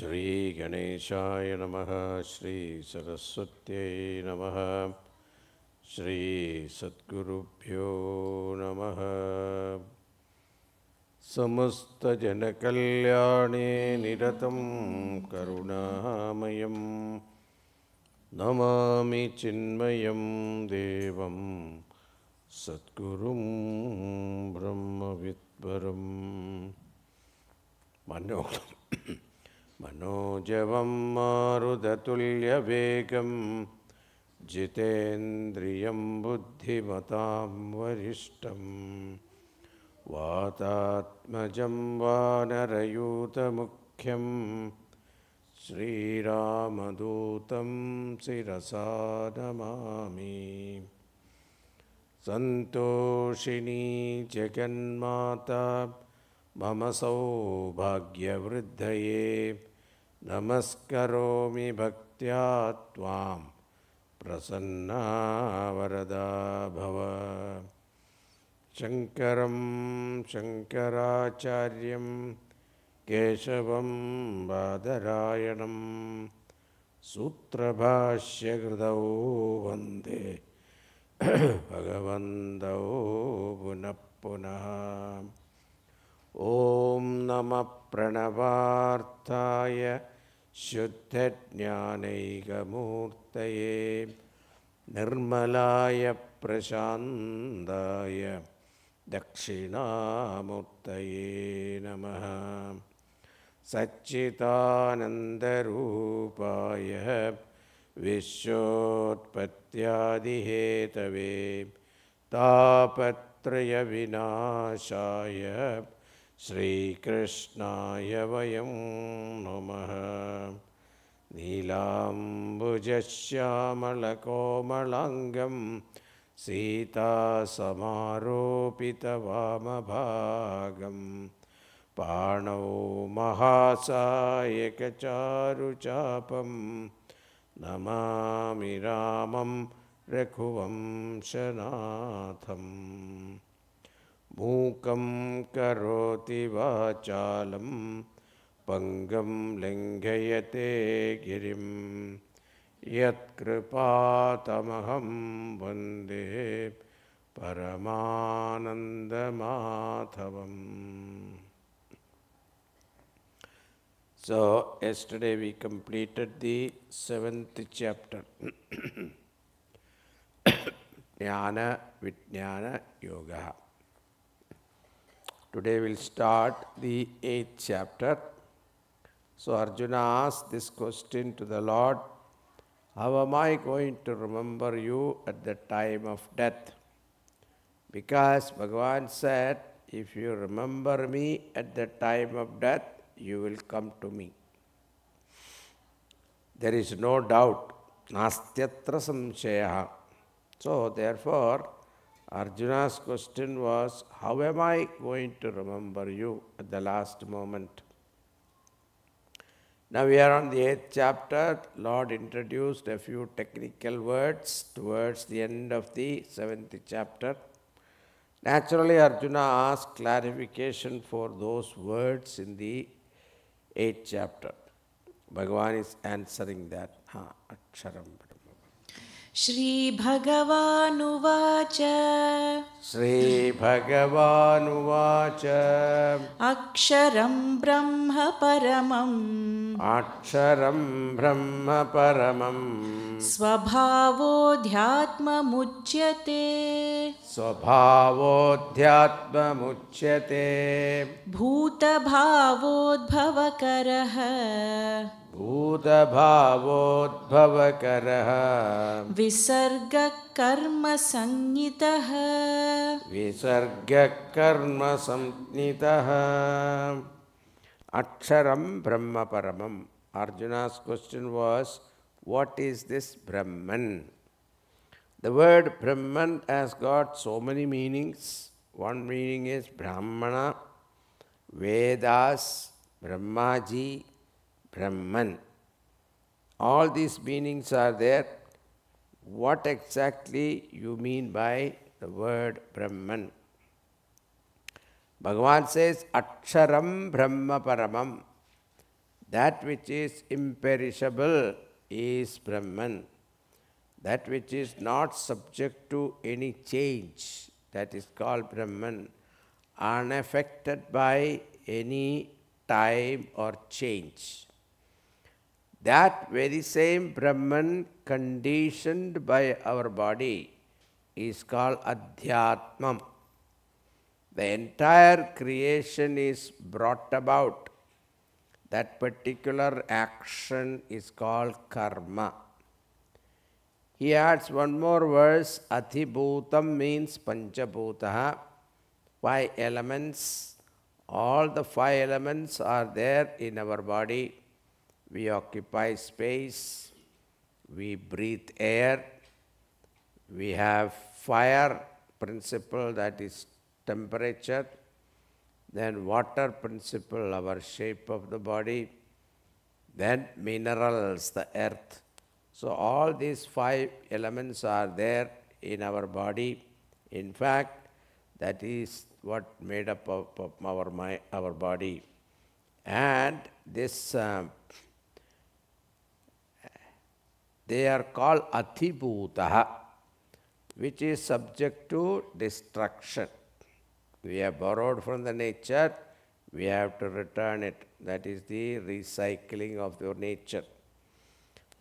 Shri Ganeshaya Namaha, Shri Saraswatyai Namaha, Shri Satgurubhyo Namaha. Samasta Janakalyane Niratam Karunamayam Namami Chinmayam Devam Satgurum Brahmavidvaram. Manojavam Marudhatulya Vegam Jitendriyam Buddhimatam Varishtam Vatatmajam Vanarayuta Mukhyam Sri Ramadutam Sirasa Namami. Santoshini Jaganmata Mama Saubhagya Vriddhaye Namaskaromi Bhaktya Tvam Prasanna Varada Bhava. Shankaram Shankaracharyam Keshavam Badarayanam Sutrabhashya Gridau Vande Bhagavandau Punah Punah. Om Namah Pranavarthaya Shuddha-jnanaikamurtaye Nirmalaya Prashandaya Dakshinamurtaye Namaha. Satchitanandarupaya Vishwotpatyadihetave Tapatraya Vinashaya Shri Krishnaya Vayam Namaha. Neelambujasyamalako-malangam Sita Samaropita Vamabhagam Panau Mahasayaka Charu Chapam Namami Ramam Rekhuvam Shanatham. Mukam karoti vachalam Pangam lengayate girim Yat kripatamaham vande Paramananda Madhavam. So, yesterday we completed the 7th chapter. Jnana Vijnana Yoga. Today we'll start the 8th chapter. So Arjuna asked this question to the Lord, how am I going to remember you at the time of death? Because Bhagavan said, if you remember me at the time of death, you will come to me. There is no doubt. Nastyatra samshayaha. So therefore, Arjuna's question was, how am I going to remember you at the last moment? Now we are on the 8th chapter. Lord introduced a few technical words towards the end of the 7th chapter. Naturally, Arjuna asked clarification for those words in the 8th chapter. Bhagavan is answering that. Aksharam. Shri Bhagavanuvacha Shri Bhagavanuvacha Aksharam Brahma Paramam Aksharam Brahma Paramam Svabhavodhyatma Muchyate Svabhavodhyatma Muchyate Bhuta Bhavodbhavakaraha Bhuta Bhavodbhavakaraha Visarga Karma Sannitaha Visarga Karma Samnitaha. Aksharam Brahma Paramam. Arjuna's question was, what is this Brahman? The word Brahman has got so many meanings. One meaning is Brahmana, Vedas, Brahmaji, Brahman. All these meanings are there. What exactly you mean by the word Brahman? Bhagavan says, Aksharam Brahma Paramam. That which is imperishable is Brahman. That which is not subject to any change, that is called Brahman, unaffected by any time or change. That very same Brahman conditioned by our body is called Adhyatmam. The entire creation is brought about. That particular action is called karma. He adds one more verse, Adhibhutam means Panchabhutaha, 5 elements. All the 5 elements are there in our body. We occupy space, we breathe air, we have fire principle, that is temperature, then water principle, our shape of the body, then minerals, the earth. So all these 5 elements are there in our body. In fact, that is what made up of our body. And this, they are called Adhibhutaha, which is subject to destruction. We have borrowed from the nature, we have to return it. That is the recycling of your nature.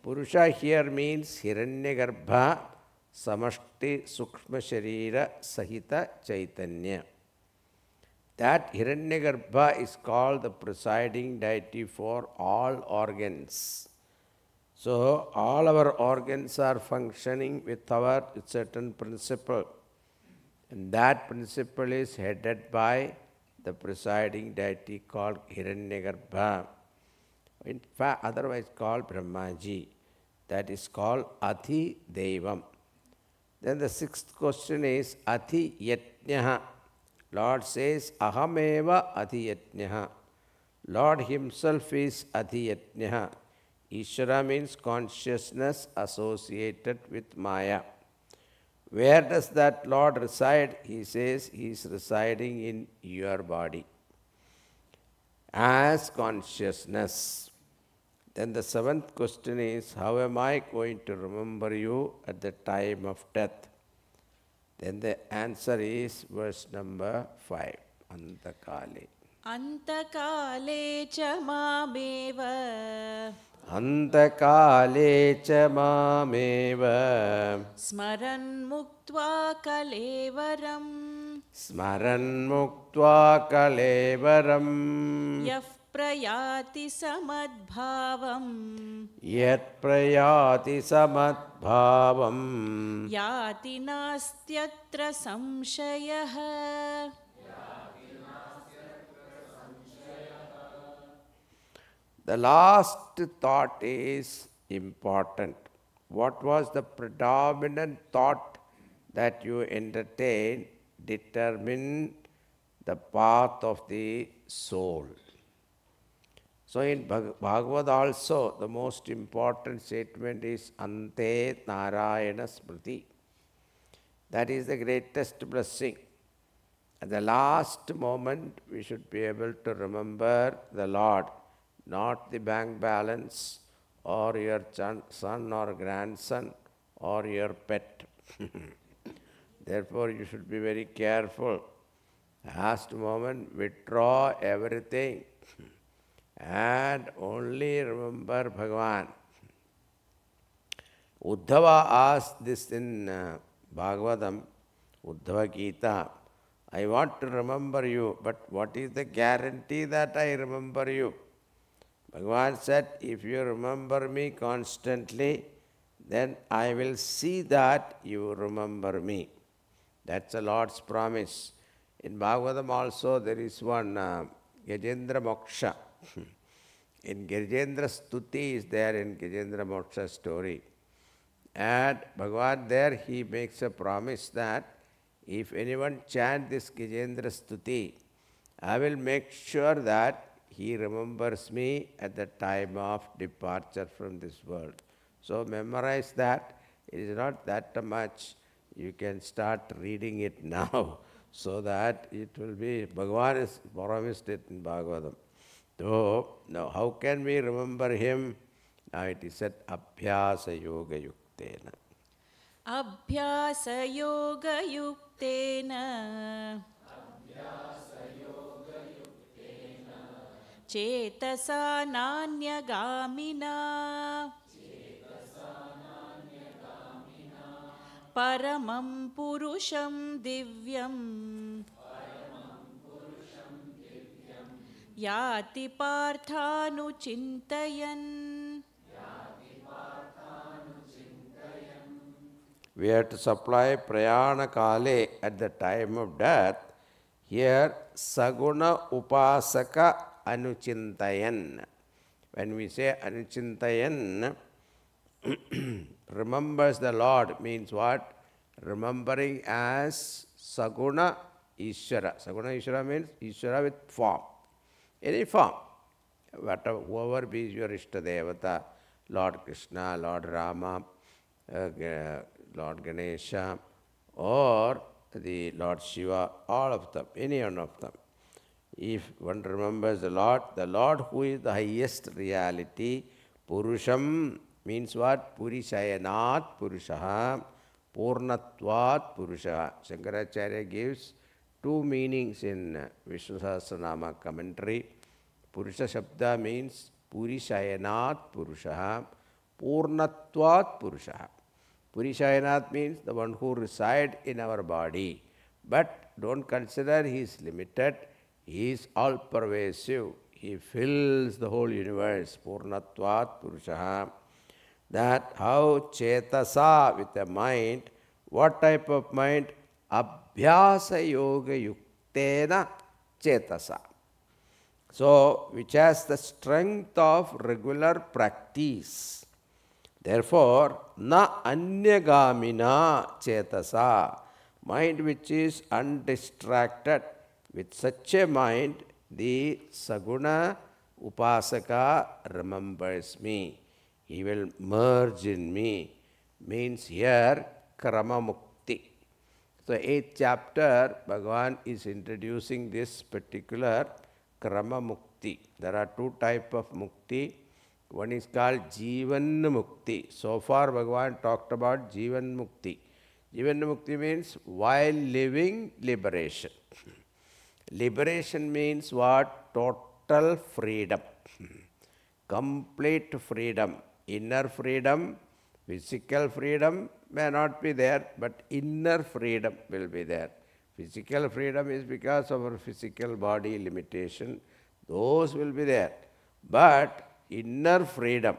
Purusha here means Hiranyagarbha Samashti Sukshma Sharira Sahita Chaitanya. That Hiranyagarbha is called the presiding deity for all organs. So all our organs are functioning with our certain principle. And that principle is headed by the presiding deity called Hiranyagarbha. In fact, otherwise called Brahmaji. That is called Adhi Devam. Then the 6th question is Adhi Yajna. Lord says, Ahameva Adhi Yajna. Lord himself is Adhi Yajna. Ishvara means consciousness associated with Maya. Where does that Lord reside? He says he is residing in your body as consciousness. Then the 7th question is, how am I going to remember you at the time of death? Then the answer is verse number 5. Antakale. Antakale cha mameva. Antakale cha mameva. Smaran muktva kalevaram. Smaran muktva kalevaram. Yaf prayati samadbhavam. Yat prayati samadbhavam. Yati nastyatra samshayah. The last thought is important. What was the predominant thought that you entertained determined the path of the soul. So in Bhagavad also, the most important statement is Ante Narayana Smriti. That is the greatest blessing. At the last moment, we should be able to remember the Lord, not the bank balance or your son or grandson or your pet. Therefore, you should be very careful. Last moment, withdraw everything and only remember Bhagavan. Uddhava asked this in Bhagavatam, Uddhava Gita, I want to remember you, but what is the guarantee that I remember you? Bhagavan said, if you remember me constantly, then I will see that you remember me. That's the Lord's promise. In Bhagavatam also there is one Gajendra Moksha. In Gajendra Stuti is there in Gajendra Moksha story. And Bhagavan there he makes a promise that if anyone chant this Gajendra Stuti, I will make sure that he remembers me at the time of departure from this world. So memorize that. It is not that much. You can start reading it now so that it will be, Bhagavan has promised it in Bhagavatam. So, now how can we remember him? Now it is said Abhyasa Yoga Yuktena. अभ्यासयोगयुक्तेन चेतसा नान्यगामिना परमं पुरुषं दिव्यं याति पार्थानुचिन्तयन्. We have to supply prayana kale at the time of death. Here, saguna upasaka anuchintayan. When we say anuchintayan, remembers the Lord means what? Remembering as saguna Ishvara. Saguna Ishvara means Ishvara with form. Any form. Whatever, whoever be your Ishtadevata, Lord Krishna, Lord Rama, Lord Ganesha, or the Lord Shiva, all of them, any one of them. If one remembers the Lord who is the highest reality, Purusham means what? Purishayanat Purushaha, Purnatvat Purushaha. Shankaracharya gives two meanings in Vishnu Sahasranama commentary. Purusha Shabda means Purishayanat Purushaha, Purnatvat Purushaha. Purishayanat means the one who resides in our body. But don't consider he is limited. He is all pervasive. He fills the whole universe. Purnatvat Purushaha. That how Chetasa with a mind. What type of mind? Abhyasa Yoga Yuktena Chetasa. So, which has the strength of regular practice. Therefore, na anyagamina chetasa, mind which is undistracted. With such a mind, the saguna upasaka remembers me. He will merge in me. Means here, krama mukti. So, 8th chapter, Bhagavan is introducing this particular krama mukti. There are two types of mukti. One is called Jnana Mukti. So far, Bhagavan talked about Jnana Mukti. Jnana Mukti means while living liberation. Liberation means what? Total freedom. Complete freedom. Inner freedom, physical freedom may not be there, but inner freedom will be there. Physical freedom is because of our physical body limitation. Those will be there. But inner freedom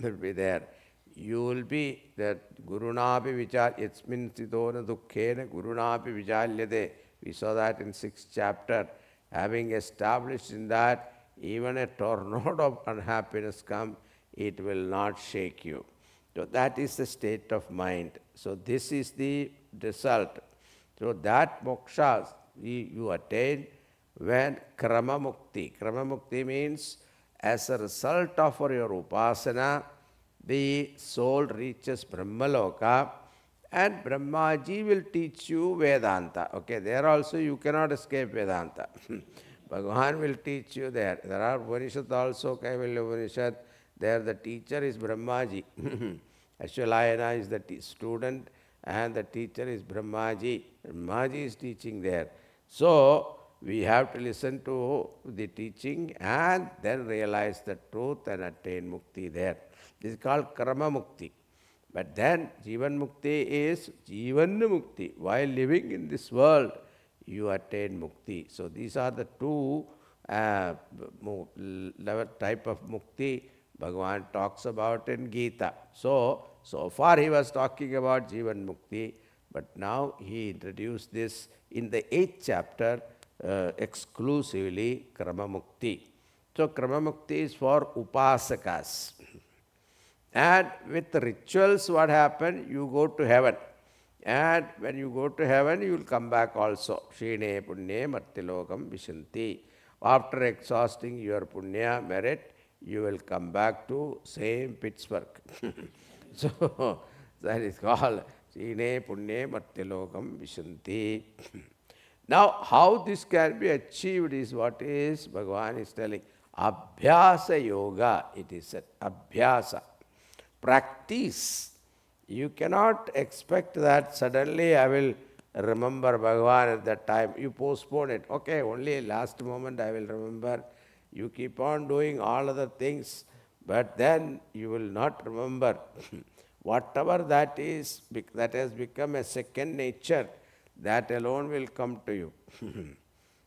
will be there. You will be that Gurunapi Vichal Yasmin Sidona Dukkhena Gurunapi Vichalyade. We saw that in 6th chapter. Having established in that, even a tornado of unhappiness come, it will not shake you. So that is the state of mind. So this is the result. So that moksha you attain when krama mukti. Krama mukti means as a result of your upasana, the soul reaches Brahmaloka and Brahmaji will teach you Vedanta. Okay, there also you cannot escape Vedanta. Bhagavan will teach you there. There are Upanishad also, Kaivalya Upanishad. There the teacher is Brahmaji. Ashwalayana is the student and the teacher is Brahmaji. Brahmaji is teaching there. So, we have to listen to the teaching and then realize the truth and attain mukti there. This is called krama mukti. But then Jivan mukti is Jivana mukti. While living in this world, you attain mukti. So these are the two type of mukti Bhagavan talks about in Gita. So far he was talking about Jivan mukti, but now he introduced this in the 8th chapter. Exclusively krama mukti. So krama mukti is for upasakas. And with rituals what happened? You go to heaven. And when you go to heaven, you will come back also. Shrine punye martilokam vishanti. After exhausting your punya merit, you will come back to same Pittsburgh. So that is called Shrine punye martilokam vishanti. Now, how this can be achieved is what is Bhagavan is telling. Abhyasa yoga, it is said. Abhyasa. Practice. You cannot expect that suddenly I will remember Bhagavan at that time. You postpone it. Okay, only last moment I will remember. You keep on doing all other things, but then you will not remember. Whatever that is, that has become a second nature, that alone will come to you.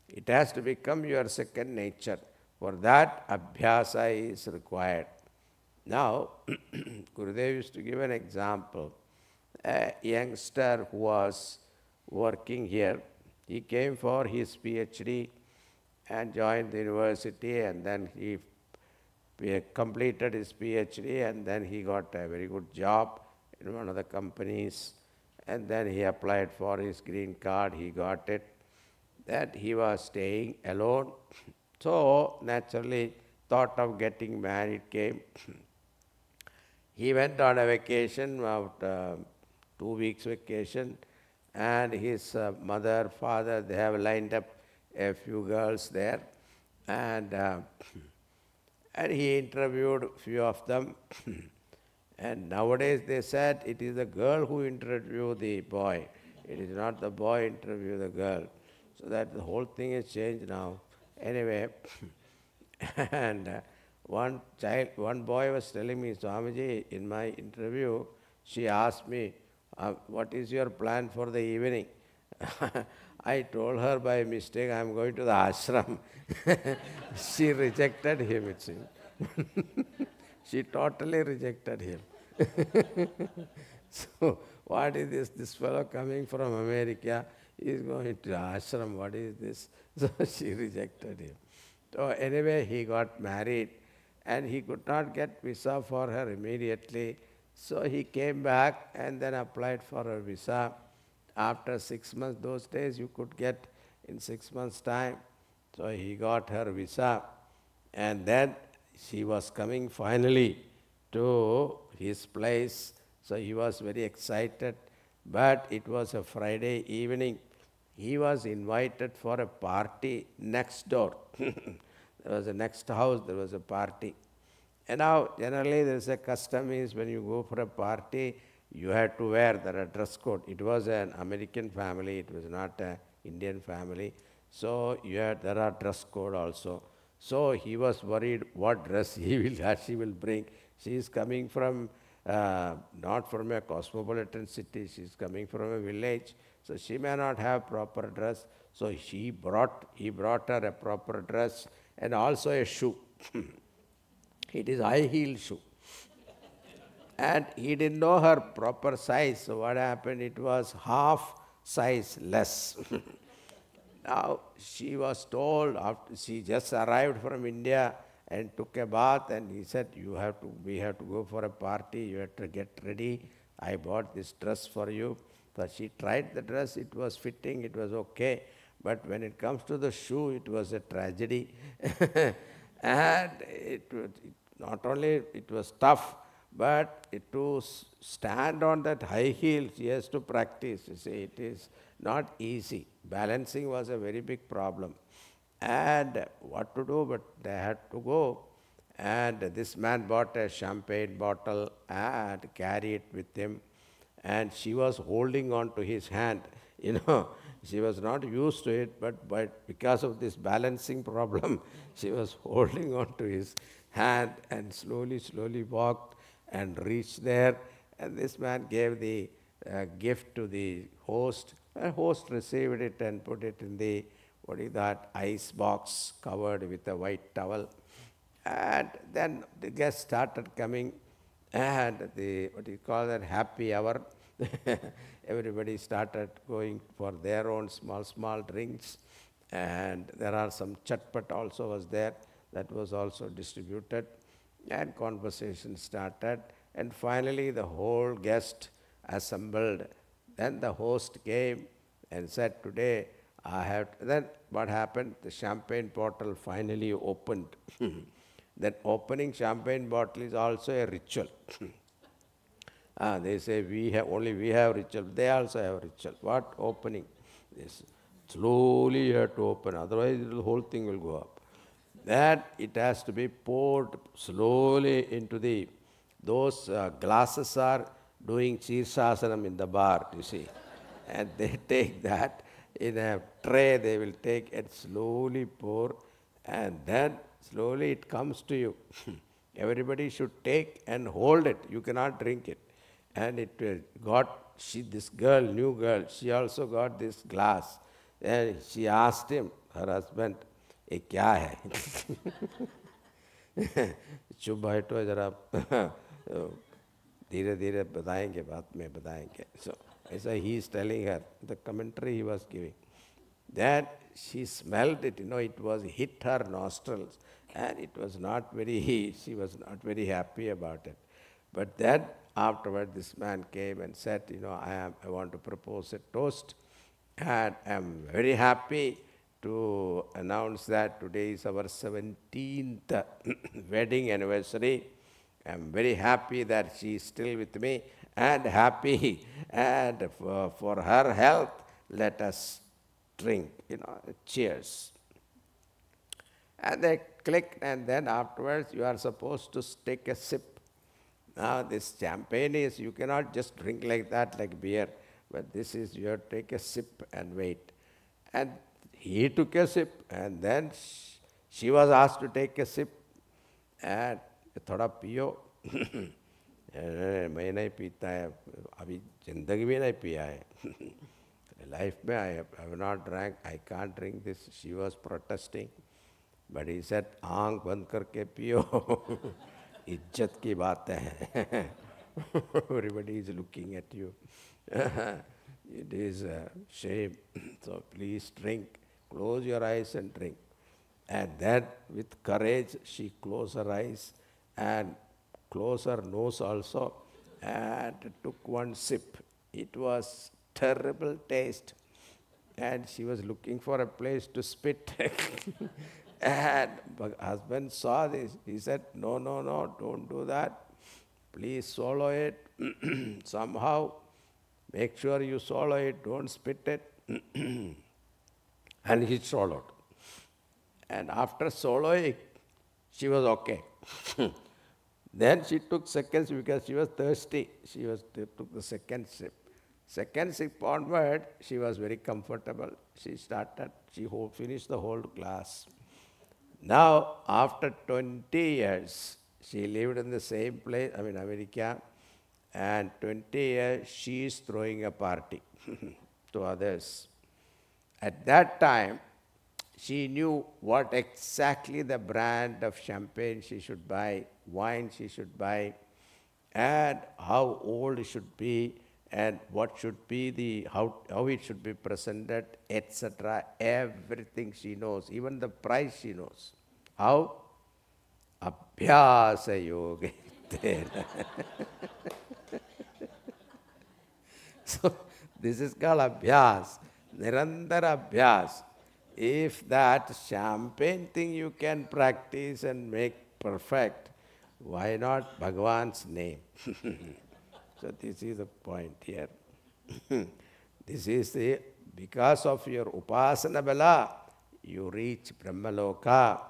It has to become your second nature. For that, abhyasa is required. Now, Gurudev used to give an example. A youngster who was working here, he came for his PhD and joined the university, and then he completed his PhD, and then he got a very good job in one of the companies, and then he applied for his green card, he got it. That he was staying alone, so naturally thought of getting married came. He went on a vacation, about 2 weeks vacation, and his mother, father, they have lined up a few girls there, and he interviewed a few of them. And nowadays they said it is the girl who interviewed the boy. It is not the boy interview the girl. So that the whole thing has changed now. Anyway, and one boy was telling me, Swamiji, in my interview, she asked me, what is your plan for the evening? I told her by mistake, I am going to the ashram. She rejected him, it seems. She totally rejected him. So, what is this? This fellow coming from America, he is going to ashram, what is this? So, she rejected him. So, anyway, he got married, and he could not get visa for her immediately. So, he came back and then applied for a visa. After 6 months, those days you could get in 6 months' time. So, he got her visa, and then she was coming finally to his place. So, he was very excited, but it was a Friday evening. He was invited for a party next door. There was a next house, there was a party. And now, generally, there is a custom is when you go for a party, you had to wear the dress code. It was an American family, it was not an Indian family. So, there are dress code also. So, he was worried what dress she will bring. She is coming from, not from a cosmopolitan city, she is coming from a village. So, she may not have proper dress. So, he brought her a proper dress and also a shoe. It is high heel shoe. And he didn't know her proper size. So, what happened? It was half size less. Now, she was told, after she just arrived from India and took a bath, and he said, we have to go for a party, you have to get ready. I bought this dress for you. So she tried the dress, it was fitting, it was okay. But when it comes to the shoe, it was a tragedy. And not only it was tough, but to stand on that high heel, she has to practice. You see, it is not easy. Balancing was a very big problem. And what to do, but they had to go. And this man bought a champagne bottle and carried it with him. And she was holding on to his hand. She was not used to it, but because of this balancing problem, she was holding on to his hand and slowly walked and reached there. And this man gave the gift to the host. The host received it and put it in the, ice box covered with a white towel. And then the guests started coming, and happy hour. Everybody started going for their own small drinks, and there are some chatpat also was there, that was also distributed, and conversation started, and finally the whole guest assembled. Then the host came and said, today I have, then what happened? The champagne bottle finally opened. That opening champagne bottle is also a ritual. They say we have ritual. They also have ritual. What? Opening. This. Slowly you have to open, otherwise the whole thing will go up. Then it has to be poured slowly into those glasses are doing Shirsasanam in the bar, you see. And they take that in a tray, they will take and slowly pour, and then slowly it comes to you. Everybody should take and hold it. You cannot drink it. And it this girl, new girl, she also got this glass. And she asked him, her husband, "ये क्या है?" चुप बैठो जरा, धीरे धीरे बताएंगे, बाद में बताएंगे. So, ऐसा he is telling her, the commentary he was giving. Then she smelled it, it was hit her nostrils, and it was not very, she was not very happy about it. But then afterward this man came and said, I want to propose a toast, and I am very happy to announce that today is our 17th wedding anniversary. I am very happy that she is still with me, and happy, and for her health, let us drink, cheers. And they clicked, and then afterwards you are supposed to take a sip. Now this champagne is, you cannot just drink like that, like beer, but this is, you have to take a sip and wait. And he took a sip, and then she was asked to take a sip, and thoda piyo. मैं नहीं पीता है, अभी जिंदगी में नहीं पिया है. Life में I have not drank, I can't drink this. She was protesting, but he said, आँख बंद करके पियो, इज्जत की बात है. Everybody is looking at you. It is a shame. So please drink. Close your eyes and drink. And then with courage, she closed her eyes and closed her nose also and took one sip. It was terrible taste. And she was looking for a place to spit. And my husband saw this. He said, no, don't do that. Please swallow it. Somehow, make sure you swallow it, don't spit it. And he swallowed. And after swallowing, she was okay. Then she took second sip because she was thirsty. She took the second sip. Second sip onward, she was very comfortable. She finished the whole glass. Now, after 20 years, she lived in the same place, America, and 20 years she is throwing a party to others. At that time, she knew what exactly the brand of champagne she should buy, wine she should buy, and how old it should be, and what should be how it should be presented, etc. Everything she knows, even the price she knows. How? Abhyasa yoga. So this is called abhyas, nirantara abhyas. If that champagne thing you can practice and make perfect, why not Bhagavan's name? So this is the point here. This is because of your upasana bala, you reach Brahmaloka,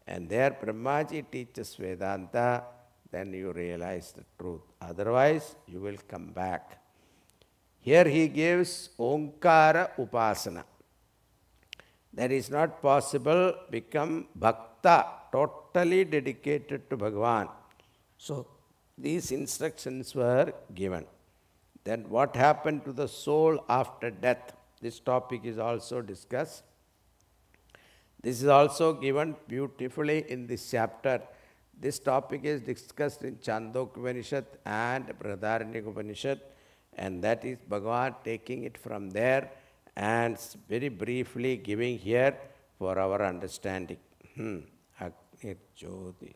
and there Brahmaji teaches Vedanta, then you realize the truth. Otherwise, you will come back. Here he gives Omkara Upasana. That is not possible, become Bhakta, totally dedicated to Bhagavan. So, these instructions were given. Then what happened to the soul after death? This topic is also discussed. This is also given beautifully in this chapter. This topic is discussed in Chandogya Upanishad and Brihadaranyaka Upanishad, and that is Bhagavan taking it from there and very briefly giving here for our understanding. Agnir Jyoti.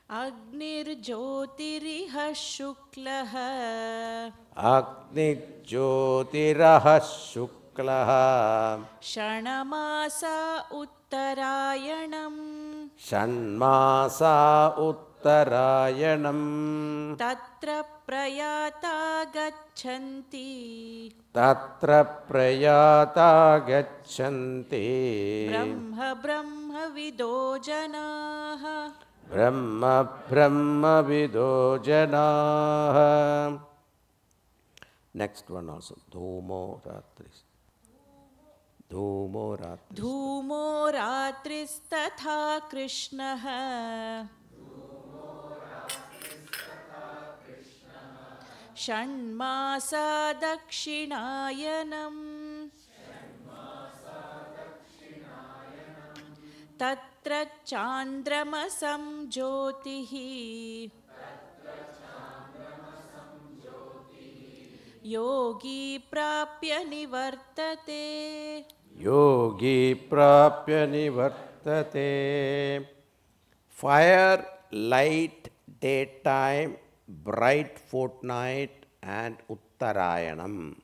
Agnir Jyotiriha Shuklaha. Agnir Jyotiraha Shuklaha. Shanamasa Uttarayanam. Shanmasa Uttarayanam. Tatra Prayata Gachanti. Tatra Prayata Gachanti. Brahma Brahmavido Janaha. Brahmavido Janaha. Next one also. Dhumo Ratris. Dhumo Ratris. Dhumo Ratristatha Krishnaha. Shanmasa Dakshinayanam. Tatra Chandramasam Jyotihi. Yogi Prapya Nivartate. Yogi Prapya Nivartate. Fire, light, daytime, bright fortnight, and Uttarayanam.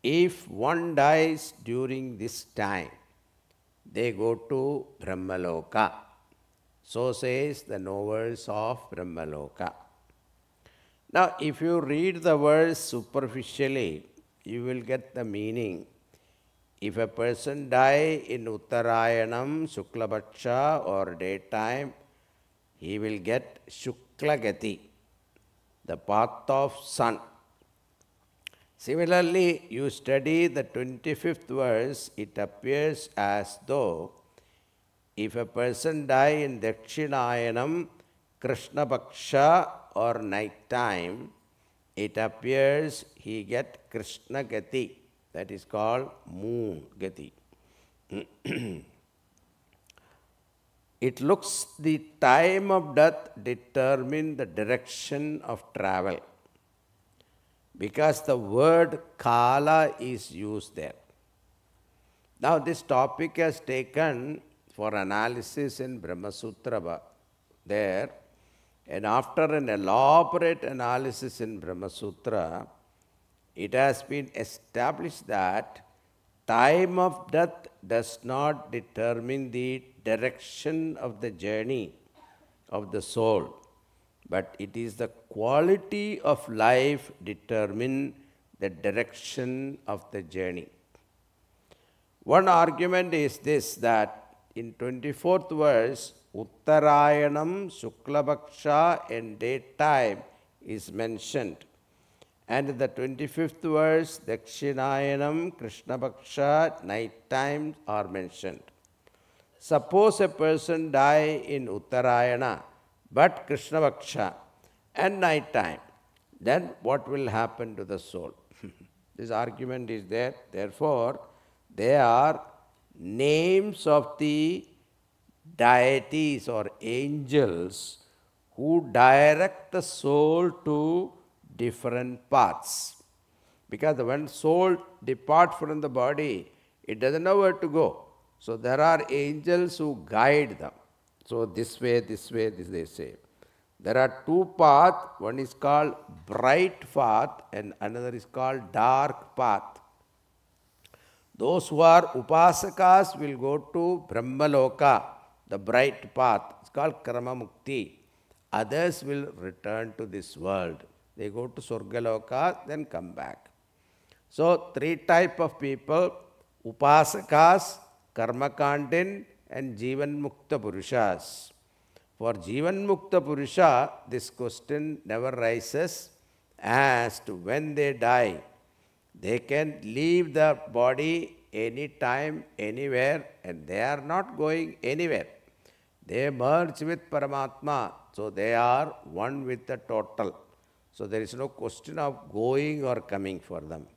If one dies during this time, they go to Brahmaloka. So says the novels of Brahmaloka. Now, if you read the verse superficially, you will get the meaning. If a person die in Uttarayanam, Shuklapaksha or daytime, he will get Shuklagati, the path of sun. Similarly, you study the 25th verse, it appears as though if a person die in Dakshinayanam, Krishna Paksha or night time, it appears he get Krishna Gati, that is called moon Gati. It looks the time of death determine the direction of travel, because the word Kala is used there. Now this topic has taken for analysis in Brahma Sutra there, and after an elaborate analysis in Brahma Sutra, it has been established that time of death does not determine the direction of the journey of the soul, but it is the quality of life determine the direction of the journey. One argument is this, that in 24th verse, Uttarayanam, Shuklapaksha and daytime is mentioned. And in the 25th verse, Dakshinayanam, Krishnapaksha, night times are mentioned. Suppose a person die in Uttarayana, but Krishnapaksha and night time, then what will happen to the soul? This argument is there. Therefore, they are names of the deities or angels who direct the soul to different paths. Because when soul departs from the body, it doesn't know where to go. So there are angels who guide them. So this way, this they say. There are two paths. One is called bright path and another is called dark path. Those who are upasakas will go to Brahmaloka, the bright path. It's called Karma Mukti. Others will return to this world. They go to Surgaloka, then come back. So three type of people: upasakas, karmakandin, and Jivan Mukta Purushas. For Jivan Mukta Purusha, this question never rises as to when they die. They can leave the body anytime, anywhere, and they are not going anywhere. They merge with Paramatma, so they are one with the total. So there is no question of going or coming for them.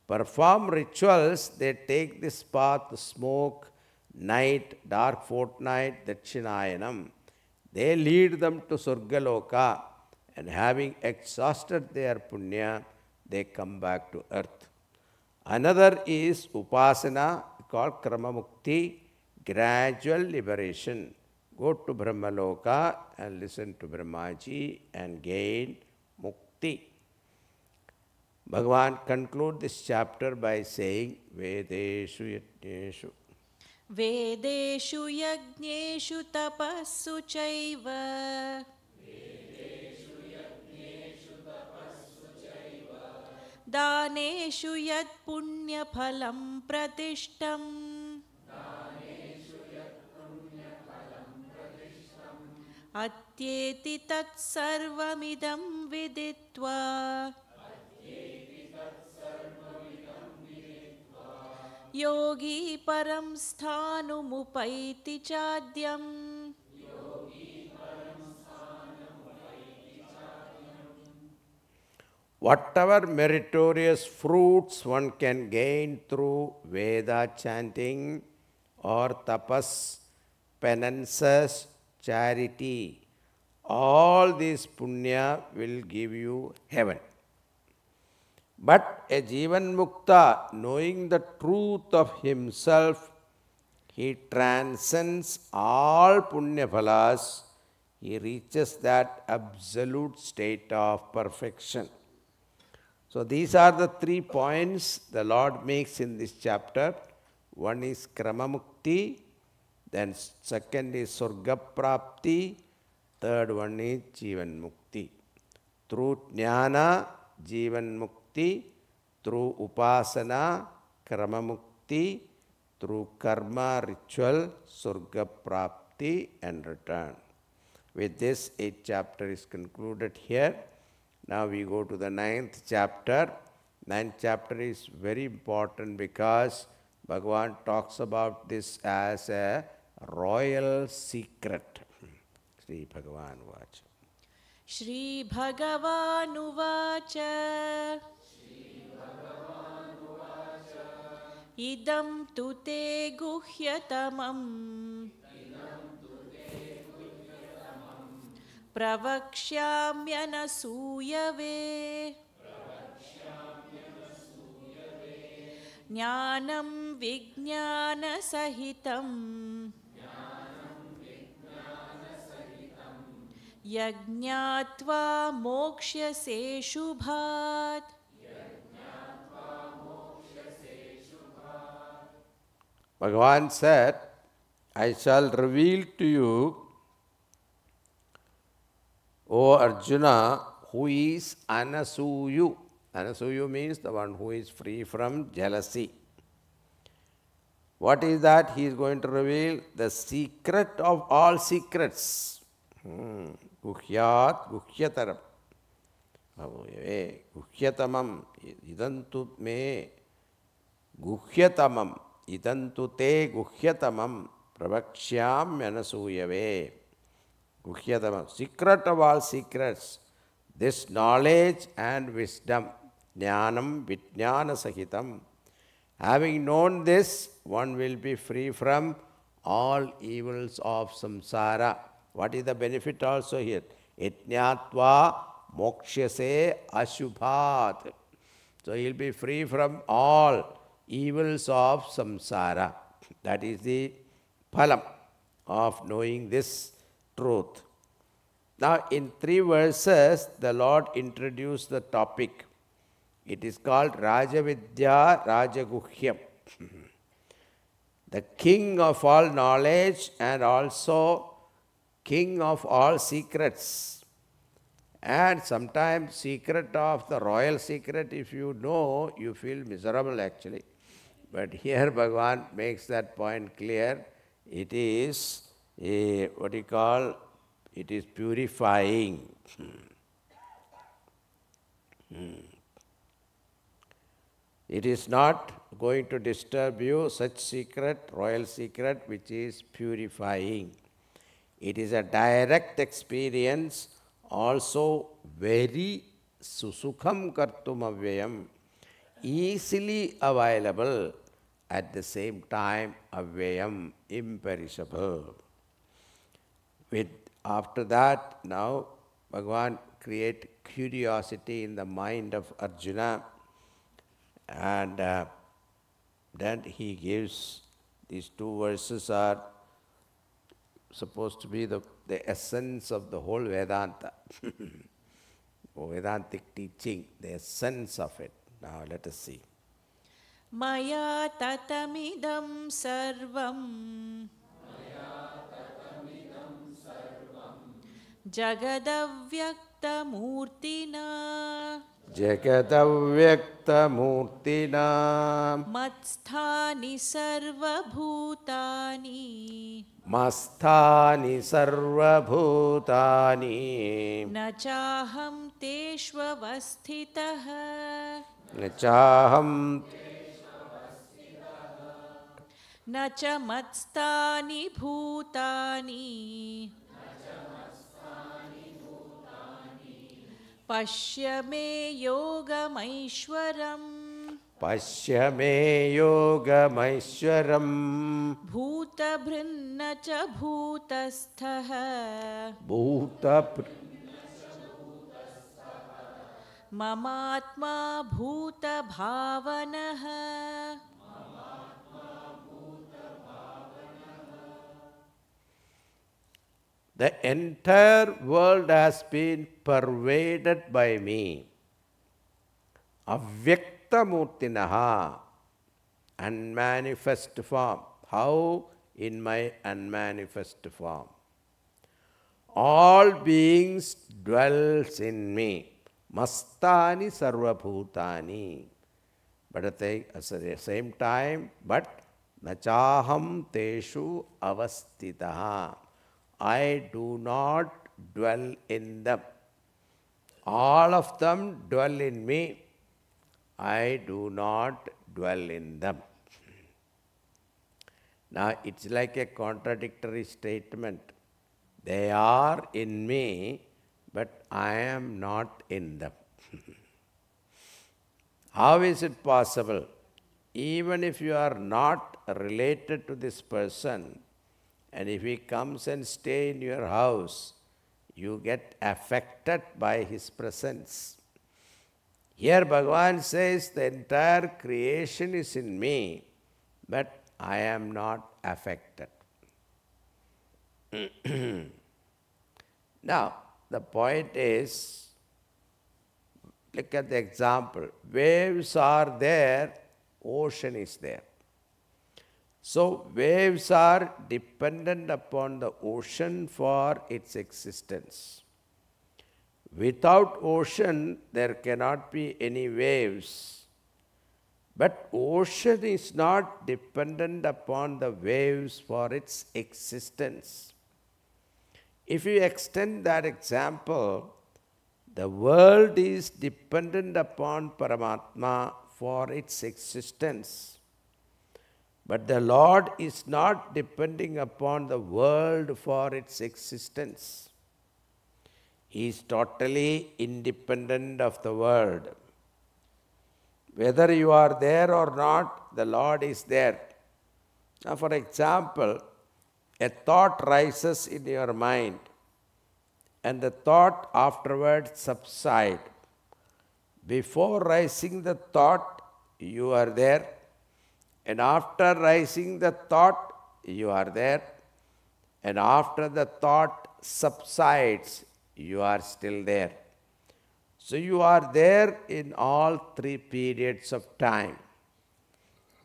Perform rituals, they take this path, smoke, night, dark fortnight, Dakshinayanam. They lead them to Surgaloka, and having exhausted their punya, they come back to earth. Another is upasana, called Krama Mukti, gradual liberation. Go to Brahmaloka and listen to Brahmaji and gain mukti. Bhagavan conclude this chapter by saying, Vedeshu Yajneshu. Vedeshu Yajneshu Tapassu Chaiva. Daneshu Yad Punya Phalam Pratishtam. अत्येति तत्सर्वमिदं विदित्वा योगी परं स्थानुमुपैति चाद्यम् Whatever meritorious fruits one can gain through Veda chanting or tapas, penances, charity, all these punya will give you heaven. But a Jivan Mukta, knowing the truth of himself, he transcends all punya phalas, he reaches that absolute state of perfection. So these are the 3 points the Lord makes in this chapter. One is Kramamukti, then second is Surgaprapti, third one is Jivan Mukti. Through Jnana, Jivan Mukti, through Upasana, Kramamukti, through Karma, ritual, Surgaprapti and return. With this, 8th chapter is concluded here. Now we go to the 9th chapter. 9th chapter is very important because Bhagavan talks about this as a royal secret. Sri Bhagavan Vacha. Shri Bhagavanuvāca Idam tu te guhyatamam Pravakshyamyanasūyave Jnanam vijnana sahitam Yajnatva mokshyase shubhat. Bhagavan said, I shall reveal to you, O Arjuna, who is Anasuyu. Anasuyu means the one who is free from jealousy. What is that? He is going to reveal the secret of all secrets. Guhyat guhyataram. Guhyatamam idantu me guhyatamam idantu te guhyatamam pravakshyam yanasuyave. Guhyatamam, secret of all secrets. This knowledge and wisdom, jnanam vijnana sahitam. Having known this, one will be free from all evils of samsara. What is the benefit also here? Yajnatva mokshyase ashubhat. So he will be free from all evils of samsara. That is the phalam of knowing this truth. Now in 3 verses, the Lord introduced the topic. It is called Rajavidya Rajaguhyam. The king of all knowledge and also king of all secrets. And sometimes secret of the royal secret, if you know, you feel miserable actually. But here Bhagavan makes that point clear. It is what you call, it is purifying. It is not going to disturb you, such secret, royal secret, which is purifying. It is a direct experience, also very susukham kartum avyayam, easily available, at the same time avyayam, imperishable. After that, now Bhagavan create curiosity in the mind of Arjuna, and then he gives, these 2 verses are supposed to be the essence of the whole Vedanta. Vedantic teaching, the essence of it. Now let us see. Maya tatamidam sarvam Jagadavyaktamurtina Jagadavyaktamurtina मत्स्थानि सर्वभूतानि Masthani sarvabhutani न चाहं तेष्वस्थितः Nachaham न च मत्स्थानि भूतानि पश्य मे योगमैश्वरम् Pashyame Yogamaishwaram भूतभृन्न च भूतस्थः Bhuta ममात्मा भूतभावनः The entire world has been pervaded by me. Avyaktamurtinaha, unmanifest form. How? In my unmanifest form. All beings dwells in me. Mastani sarvabhutani. But at the same time, but nachaham teshu avastitaha. I do not dwell in them. All of them dwell in me. I do not dwell in them. Now it's like a contradictory statement. They are in me, but I am not in them. How is it possible? Even if you are not related to this person, and if he comes and stay in your house, you get affected by his presence. Here Bhagavan says the entire creation is in me, but I am not affected. Now, the point is, look at the example. Waves are there, ocean is there. So, waves are dependent upon the ocean for its existence. Without ocean, there cannot be any waves. But ocean is not dependent upon the waves for its existence. If you extend that example, the world is dependent upon Paramatma for its existence. But the Lord is not depending upon the world for its existence. He is totally independent of the world. Whether you are there or not, the Lord is there. Now, for example, a thought rises in your mind, and the thought afterwards subsides. Before rising the thought, you are there. And after rising the thought, you are there. And after the thought subsides, you are still there. So you are there in all three periods of time.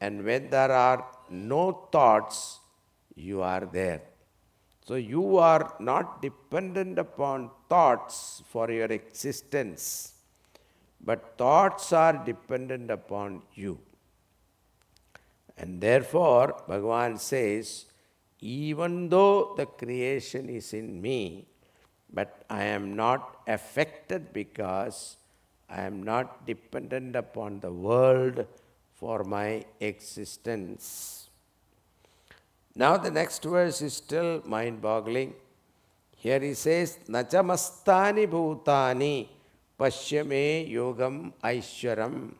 And when there are no thoughts, you are there. So you are not dependent upon thoughts for your existence, but thoughts are dependent upon you. And therefore, Bhagavan says, even though the creation is in me, but I am not affected because I am not dependent upon the world for my existence. Now the next verse is still mind-boggling. Here he says, Nachamastani bhutani pashyame yogam aishwaram.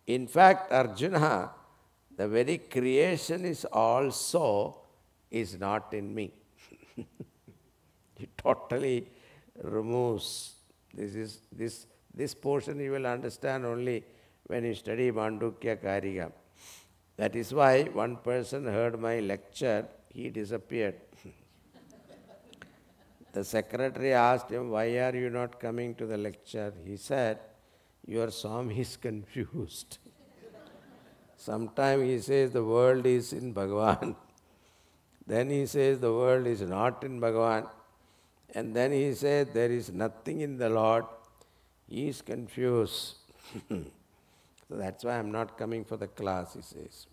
In fact, Arjuna, the very creation is not in me. He totally removes. This portion you will understand only when you study Mandukya Karika. That is why one person heard my lecture, he disappeared. The secretary asked him, why are you not coming to the lecture? He said, your Swami is confused. Sometimes he says the world is in Bhagavan. Then he says the world is not in Bhagavan. And then he says there is nothing in the Lord. He is confused. So that's why I'm not coming for the class, he says.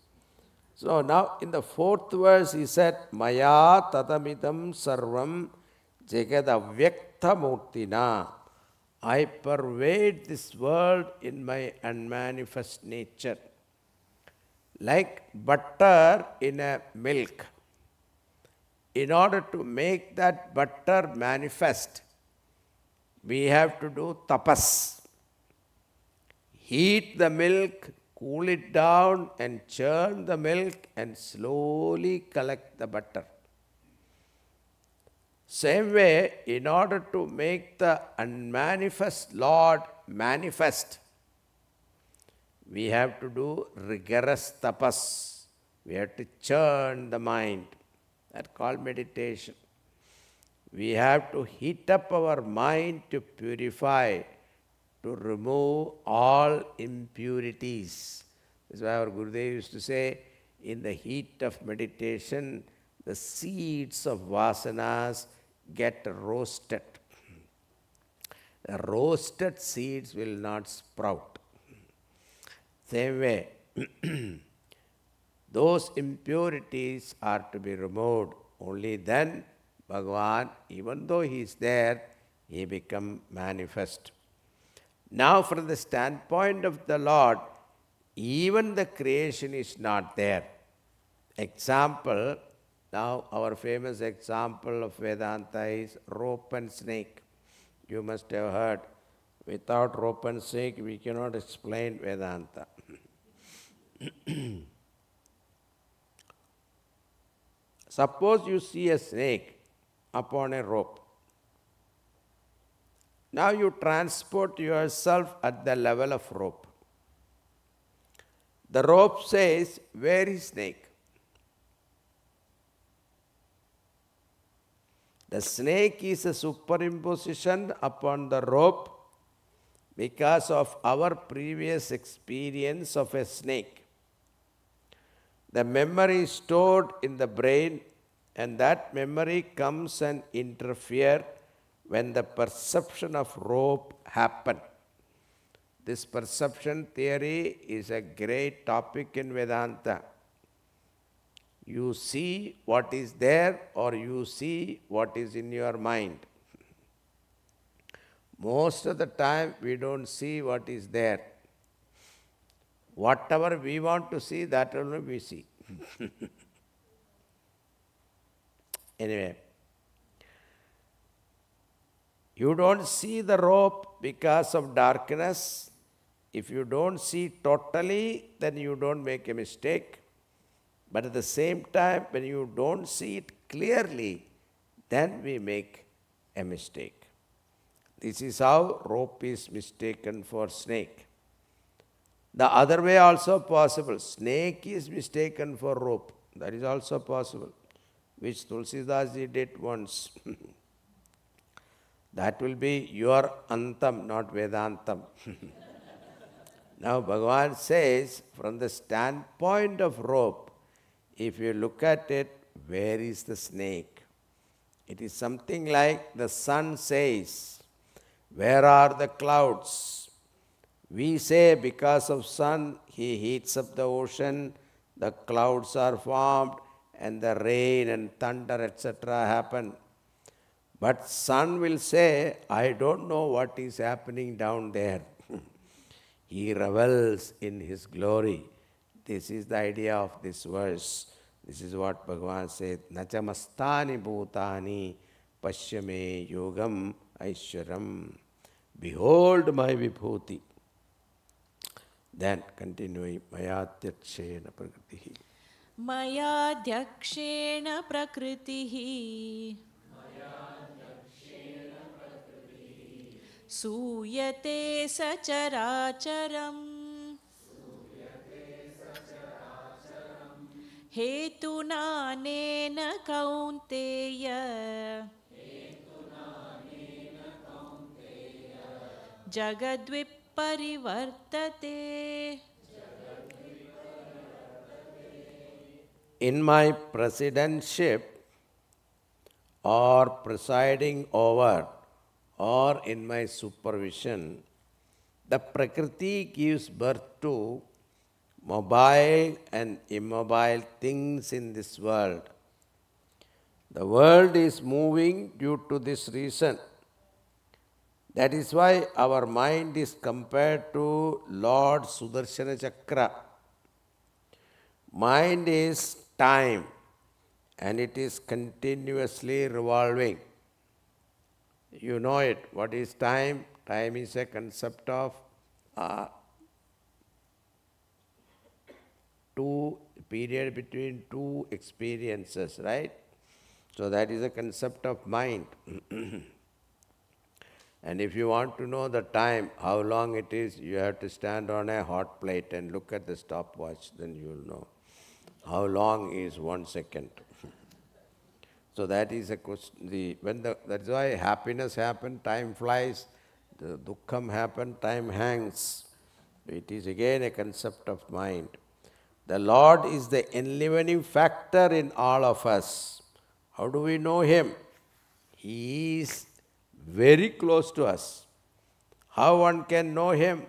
So now in the fourth verse he said, Maya tatamidam sarvam jagad avyakta murtina. I pervade this world in my unmanifest nature. Like butter in a milk. In order to make that butter manifest, we have to do tapas. Heat the milk, cool it down and churn the milk and slowly collect the butter. Same way, in order to make the unmanifest Lord manifest, we have to do rigorous tapas. We have to churn the mind. That's called meditation. We have to heat up our mind to purify, to remove all impurities. That's why our Gurudev used to say, in the heat of meditation, the seeds of vasanas get roasted. The roasted seeds will not sprout. Same way, those impurities are to be removed. Only then Bhagavan, even though he is there, he becomes manifest. Now from the standpoint of the Lord, even the creation is not there. Example, now our famous example of Vedanta is rope and snake. You must have heard, without rope and snake we cannot explain Vedanta. Suppose you see a snake upon a rope. Now you transport yourself at the level of rope. The rope says, where is snake? The snake is a superimposition upon the rope because of our previous experience of a snake. The memory is stored in the brain, and that memory comes and interferes when the perception of rope happens. This perception theory is a great topic in Vedanta. You see what is there or you see what is in your mind. Most of the time we don't see what is there. Whatever we want to see, that only we see. Anyway, you don't see the rope because of darkness. If you don't see totally, then you don't make a mistake. But at the same time, when you don't see it clearly, then we make a mistake. This is how rope is mistaken for snake. The other way also possible. Snake is mistaken for rope. That is also possible, which Tulsidas did once. That will be your antam, not Vedantam. Now Bhagavan says, from the standpoint of rope, if you look at it, where is the snake? It is something like the sun says, where are the clouds? We say because of sun, he heats up the ocean, the clouds are formed, and the rain and thunder, etc. happen. But sun will say, I don't know what is happening down there. He revels in his glory. This is the idea of this verse. This is what Bhagavan said, Nachamastani bhutani pashyame yogam aishwaram. Behold my vibhuti. Then continuing, Mayadhyakshena prakritihi. Mayadhyakshena prakritihi Suyate sacharacharam Hetunanena kaunteya Jagadviparivartate. In my presidentship or presiding over or in my supervision, The Prakriti gives birth to mobile and immobile things in this world. The world is moving due to this reason. That is why our mind is compared to Lord Sudarshana Chakra. Mind is time and it is continuously revolving. You know it. What is time? Time is a concept of period between two experiences, right? So that is a concept of mind. And if you want to know the time, how long it is, you have to stand on a hot plate and look at the stopwatch, then you will know how long is 1 second. So that is a question. That's why happiness happens, time flies. The dukkham happens, time hangs. It is again a concept of mind. The Lord is the enlivening factor in all of us. How do we know Him? He is very close to us. How one can know Him?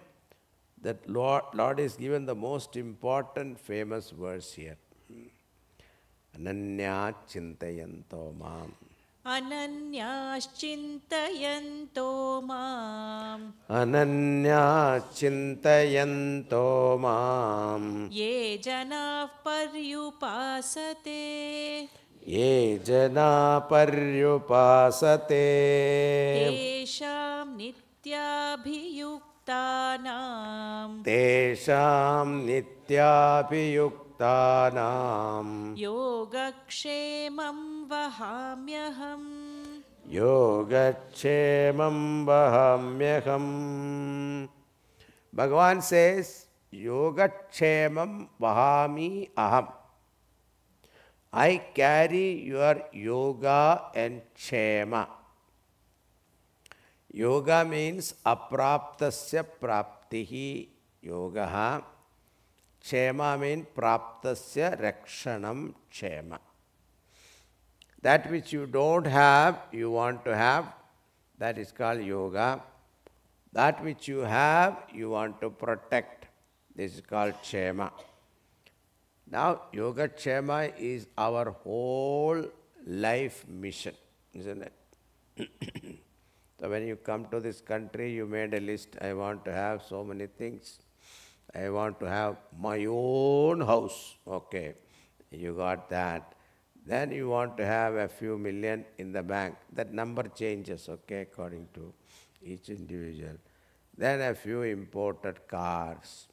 That Lord is given the most important famous verse here. Ananya chintayanto mam. Ananyāścintayantō māṁ Ananya chintayanto mam. ye janāః paryupāsate Yajna paryupasate. teshāṃ nityābhiyuktānaṁ Tesham nityabhiyuktanam. yogakshemam vahamyaham. Yogachemam vahamyaham. Bhagavan says, Yogachemam vahami aham. I carry your yoga and chema. Yoga means apraptasya praptihi yogaha. Chema means praptasya rakshanam chema. That which you don't have, you want to have, that is called yoga. That which you have, you want to protect. This is called chema. Now, Yoga Chema is our whole life mission, isn't it? So when you come to this country, you made a list, I want to have so many things. I want to have my own house. Okay, you got that. Then you want to have a few million in the bank. That number changes, okay, according to each individual. Then a few imported cars.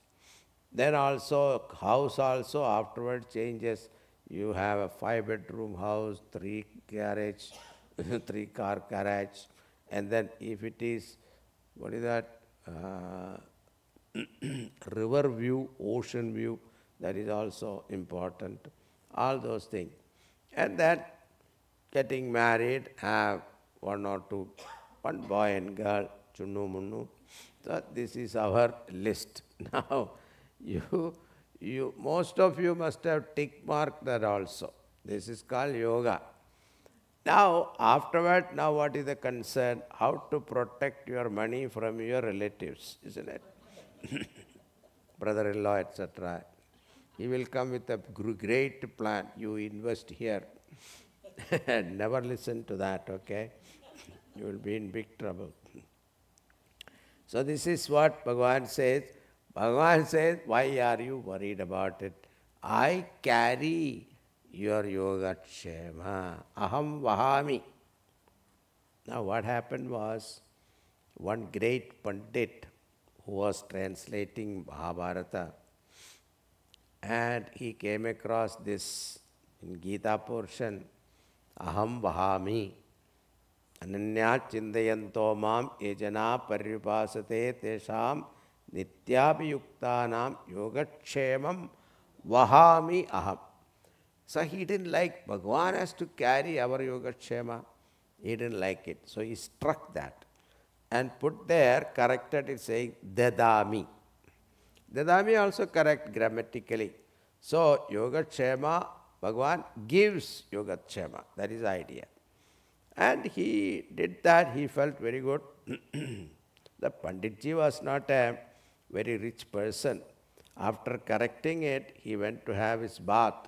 Then also, house also afterward changes. You have a 5-bedroom house, 3 garage, 3 car garage. And then if it is, what is that, river view, ocean view, that is also important. All those things. And then getting married, have 1 or 2, 1 boy and girl, chunnu munnu. So this is our list. Now, most of you must have tick marked that also. This is called yoga. Now, afterward, now what is the concern? How to protect your money from your relatives, isn't it? Brother-in-law, etc. He will come with a great plan. You invest here. Never listen to that, okay? You will be in big trouble. So this is what Bhagavan says. Bhagavan says, why are you worried about it? I carry your yogakshema. Aham vahami. Now what happened was, one great Pandit who was translating Mahabharata, and he came across this in Gita portion, Aham vahami. Ananya chindayanto mam yajna paryupasate tesham nityabhiyuktanam yogakshemam vahami aham. So he didn't like, Bhagavan has to carry our yogakshema. He didn't like it. So he struck that and put there, corrected it saying dadami. Dadami also correct grammatically. So yogakshema, Bhagavan gives yogakshema. That is the idea. And he did that. He felt very good. The Panditji was not a very rich person. After correcting it, he went to have his bath.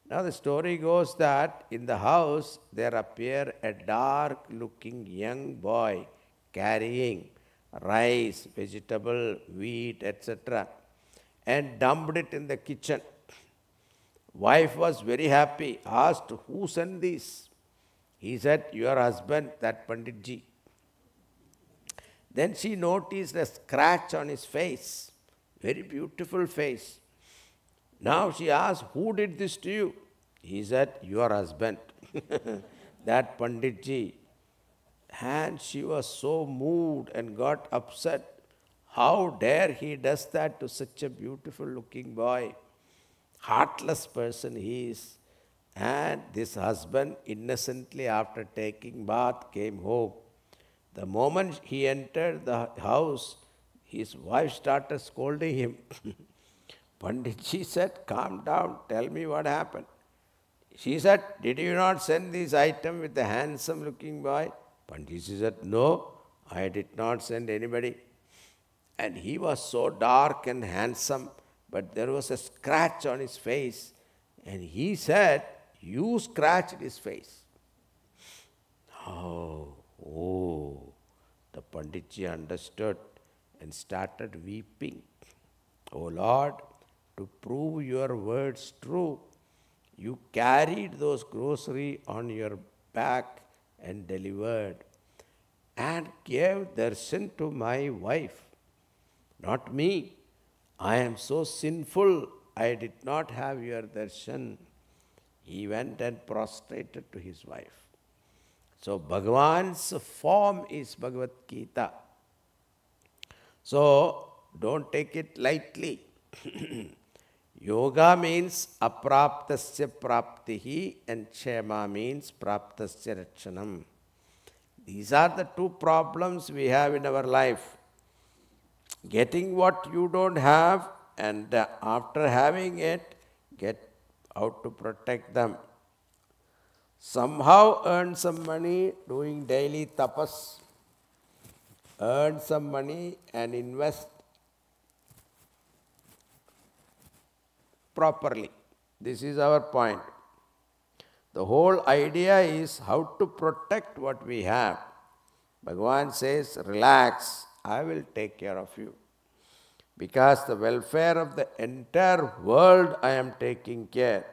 Now the story goes that in the house there appeared a dark-looking young boy carrying rice, vegetable, wheat, etc., and dumped it in the kitchen. Wife was very happy, asked, "Who sent this?" He said, "Your husband, that Panditji." Then she noticed a scratch on his face, very beautiful face. Now she asked, "Who did this to you?" He said, "Your husband." That Panditji. And she was so moved and got upset. How dare he does that to such a beautiful looking boy? Heartless person he is. And this husband innocently after taking bath came home. The moment he entered the house, his wife started scolding him. Panditji said, "Calm down, tell me what happened." She said, "Did you not send this item with the handsome looking boy?" Panditji said, "No, I did not send anybody." And he was so dark and handsome, but there was a scratch on his face. And he said, "You scratched his face." Oh, the Panditji understood and started weeping. "Oh Lord, to prove your words true, you carried those groceries on your back and delivered and gave darshan to my wife, not me. I am so sinful, I did not have your darshan." He went and prostrated to his wife. So Bhagavan's form is Bhagavad Gita. So don't take it lightly. Yoga means apraptasya praptihi and kshema means praptasya rakshanam. These are the two problems we have in our life. Getting what you don't have, and after having it, get out to protect them. Somehow earn some money doing daily tapas. Earn some money and invest properly. This is our point. The whole idea is how to protect what we have. Bhagavan says, "Relax, I will take care of you. Because the welfare of the entire world I am taking care.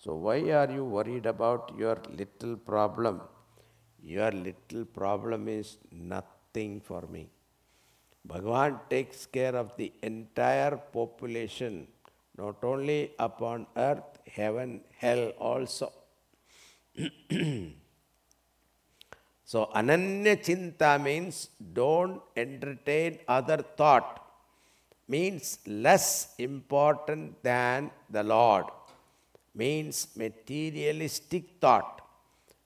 So why are you worried about your little problem? Your little problem is nothing for me." Bhagavan takes care of the entire population, not only upon earth, heaven, hell also. So ananya chinta means don't entertain other thought, means less important than the Lord, means materialistic thought.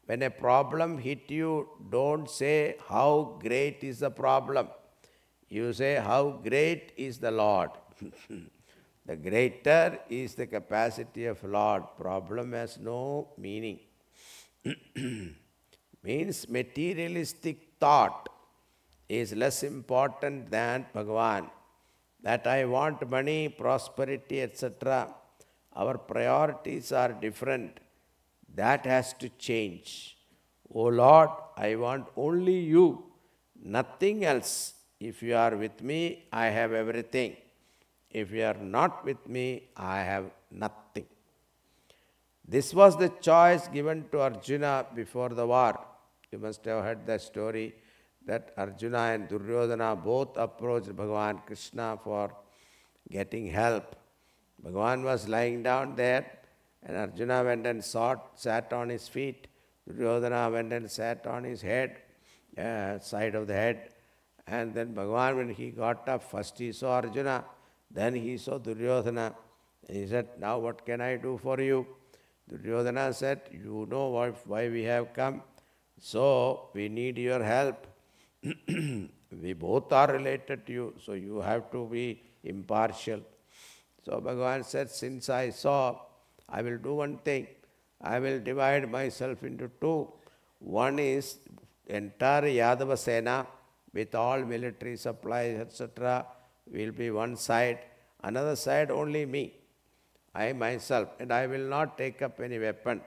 When a problem hit you, don't say how great is the problem. You say how great is the Lord. The greater is the capacity of Lord. Problem has no meaning. Means materialistic thought is less important than Bhagavan. That I want money, prosperity, etc. Our priorities are different. That has to change. "Oh Lord, I want only you, nothing else. If you are with me, I have everything. If you are not with me, I have nothing." This was the choice given to Arjuna before the war. You must have heard the story that Arjuna and Duryodhana both approached Bhagavan Krishna for getting help. Bhagavan was lying down there, and Arjuna went and sat on his feet. Duryodhana went and sat on his head, side of the head. And then Bhagavan, when he got up, first he saw Arjuna, then he saw Duryodhana. And he said, "Now what can I do for you?" Duryodhana said, "You know why we have come. So we need your help. We both are related to you, so you have to be impartial." So Bhagavan said, "Since I saw, I will do one thing. I will divide myself into two. One is entire Yadava Sena, with all military supplies, etc., will be one side. Another side, only me, I myself, and I will not take up any weapon.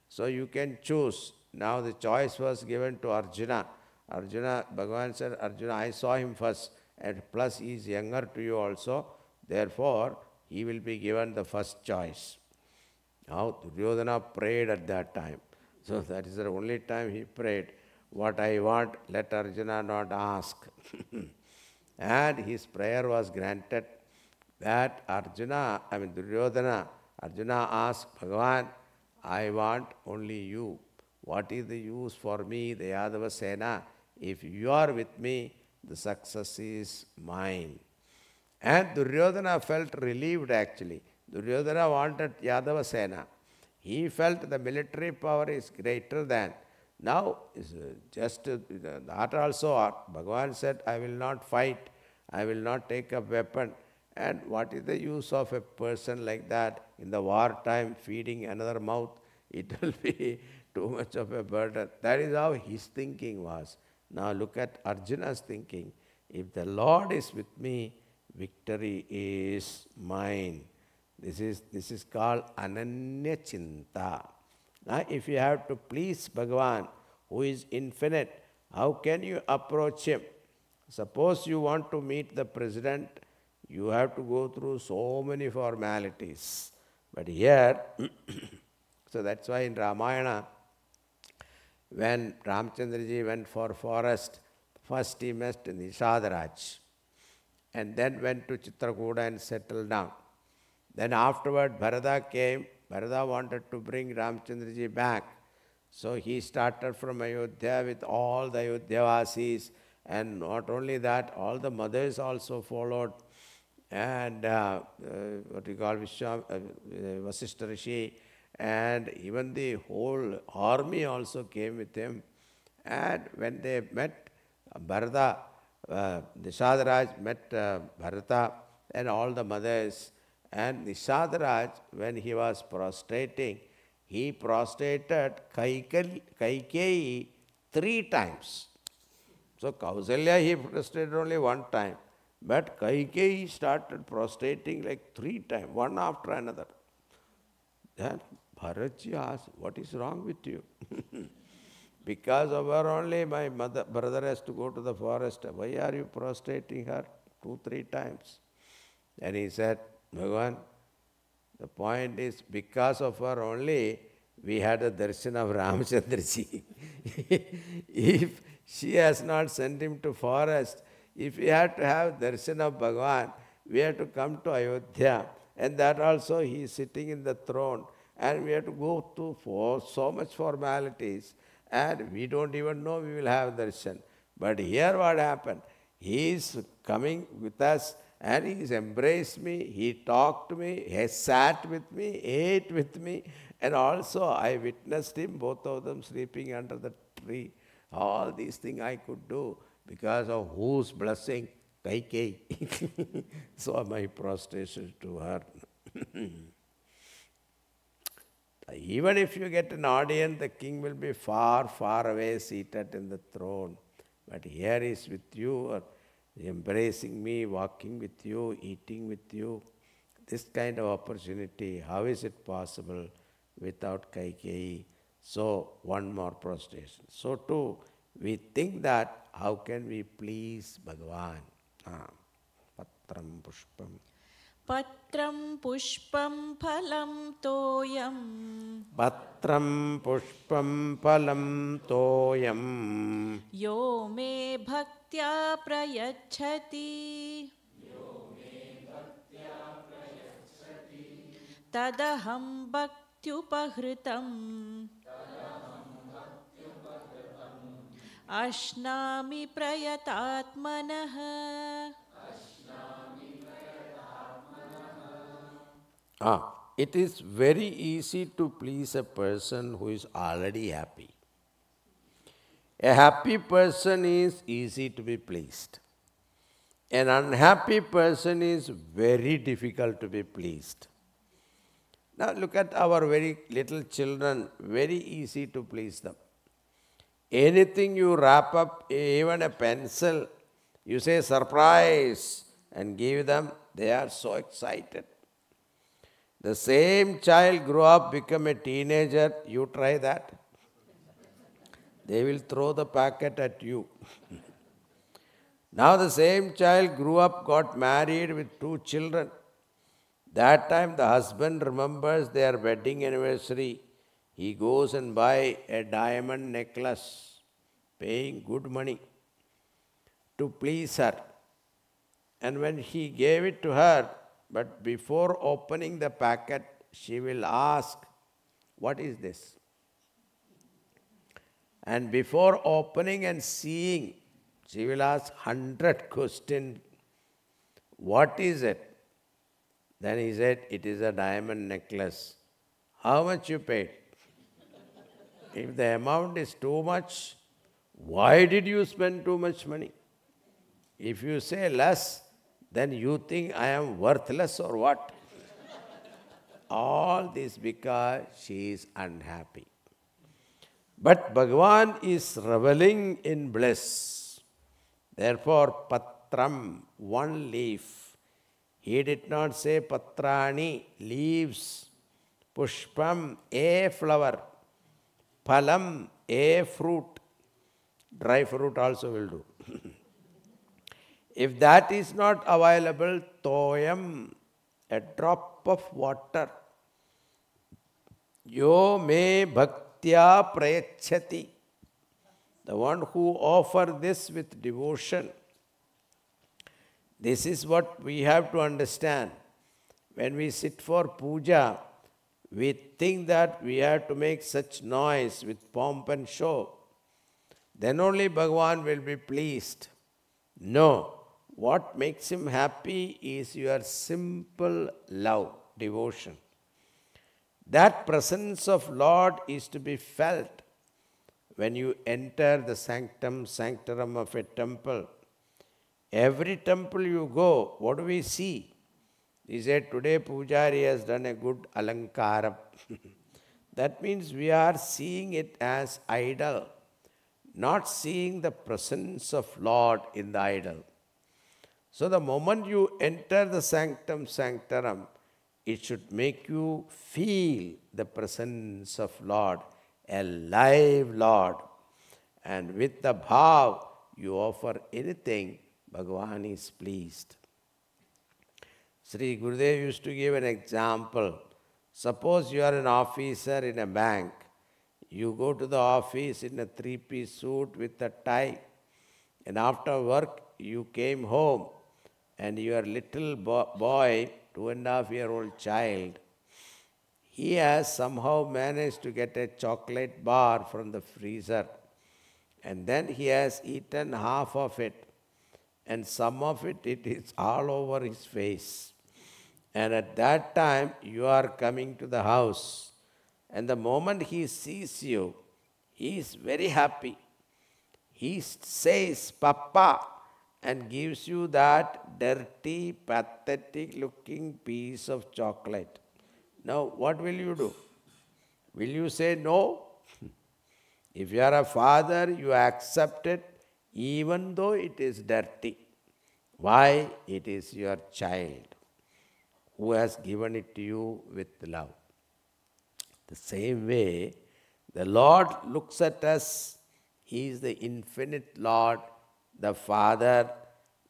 So you can choose. Now the choice was given to Arjuna. Arjuna, Bhagavan said, Arjuna, I saw him first, and plus he is younger to you also. Therefore, he will be given the first choice. Now Duryodhana prayed at that time. So that is the only time he prayed. What I want, let Arjuna not ask. And his prayer was granted. That Duryodhana, Arjuna asked Bhagavan, I want only you. What is the use for me, the Yadava Sena? If you are with me, the success is mine. And Duryodhana felt relieved actually. Duryodhana wanted Yadava Sena. He felt the military power is greater than. Now, that also, Bhagavan said, I will not fight, I will not take a weapon. And what is the use of a person like that in the wartime feeding another mouth? It will be too much of a burden. That is how his thinking was. Now look at Arjuna's thinking. If the Lord is with me, victory is mine. This is called Ananya Chinta. Now if you have to please Bhagavan, who is infinite, how can you approach him? Suppose you want to meet the president, you have to go through so many formalities. But here, so that's why in Ramayana, when Ramchandraji went for forest, first he met Nishadaraj, and then went to Chitrakuta and settled down. Then afterward, Bharata came. Bharata wanted to bring Ramchandraji back. So he started from Ayodhya with all the Ayodhyavasis, and not only that, all the mothers also followed. And what we call Vasishtha Rishi, and even the whole army also came with him. And when they met Bharata, Nishadaraj met Bharata and all the mothers. And Nishadaraj, when he was prostrating, he prostrated Kaikeyi 3 times. So Kausalya he prostrated only 1 time. But Kaikeyi started prostrating like 3 times, one after another. Then Bharatji asked, what is wrong with you? Because of her only my brother has to go to the forest. Why are you prostrating her 2-3 times? And he said, Bhagavan, the point is because of her only we had a darshan of Ramchandraji. If she has not sent him to forest, if we had to have darshan of Bhagavan, we have to come to Ayodhya. And that also he is sitting in the throne. And we have to go through for so much formalities. And we don't even know we will have darshan. But here what happened? He is coming with us and he has embraced me. He talked to me. He sat with me, ate with me. And also I witnessed him, both of them sleeping under the tree. All these things I could do because of whose blessing? Kaikeyi. So my prostration to her. Even if you get an audience, the king will be far, far away seated in the throne. But here he is with you, embracing me, walking with you, eating with you. This kind of opportunity, how is it possible without Kaikeyi? So, one more prostration. So too, we think that how can we please Bhagavan? Patram Pushpam. Patram Pushpam Phalam Toyam Patram Pushpam Phalam Toyam Yo me Bhaktya Prayachati Tadaham Bhaktyupahritam Ashnami Prayatatmanaha. It is very easy to please a person who is already happy. A happy person is easy to be pleased. An unhappy person is very difficult to be pleased. Now look at our very little children, very easy to please them. Anything you wrap up, even a pencil, you say surprise and give them, they are so excited. The same child grew up, become a teenager, you try that. They will throw the packet at you. Now the same child grew up, got married with 2 children. That time the husband remembers their wedding anniversary. He goes and buy a diamond necklace, paying good money to please her. And when he gave it to her, but before opening the packet, she will ask, what is this? And before opening and seeing, she will ask 100 questions. What is it? Then he said, it is a diamond necklace. How much you paid? If the amount is too much, why did you spend too much money? If you say less, then you think I am worthless or what? All this because she is unhappy. But Bhagavan is reveling in bliss. Therefore, patram, one leaf. He did not say patrani, leaves. Pushpam, a flower. Phalam, a fruit. Dry fruit also will do. If that is not available, toyam, a drop of water. Yo me bhaktya prayachati. The one who offers this with devotion. This is what we have to understand. When we sit for puja, we think that we have to make such noise with pomp and show. Then only Bhagavan will be pleased. No. What makes him happy is your simple love, devotion. That presence of Lord is to be felt when you enter the sanctum sanctorum of a temple. Every temple you go, what do we see? He said, today Pujari has done a good alankaram. That means we are seeing it as idol, not seeing the presence of Lord in the idol. So the moment you enter the sanctum sanctorum, it should make you feel the presence of Lord, a live Lord. And with the bhav, you offer anything, Bhagavan is pleased. Sri Gurudev used to give an example. Suppose you are an officer in a bank. You go to the office in a 3-piece suit with a tie. And after work, you came home. And your little boy, 2.5-year-old child, he has somehow managed to get a chocolate bar from the freezer. And then he has eaten half of it. And some of it, it is all over his face. And at that time, you are coming to the house. And the moment he sees you, he is very happy. He says, Papa, and gives you that dirty, pathetic looking piece of chocolate. Now, what will you do? Will you say no? If you are a father, you accept it even though it is dirty. Why? It is your child who has given it to you with love. The same way, the Lord looks at us. He is the infinite Lord, the Father,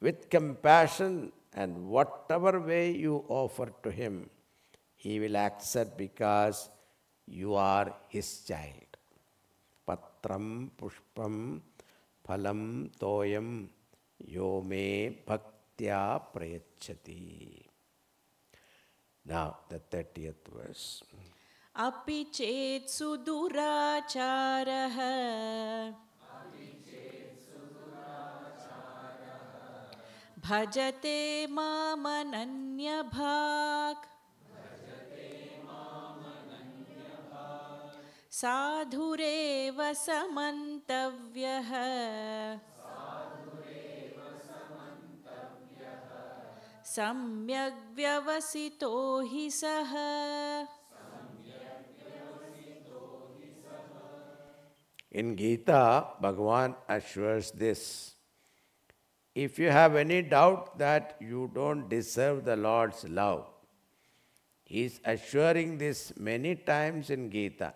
with compassion, and whatever way you offer to Him, He will accept because you are His child. Patram pushpam phalam toyam yo me bhaktya prayachati. Now, the 30th verse. Api chet suduracharah bhajate mamananyabhak sadhureva samantavyah samyak vyavasito hi saha. In Gita, Bhagavan assures this. If you have any doubt that you don't deserve the Lord's love, he is assuring this many times in Gita.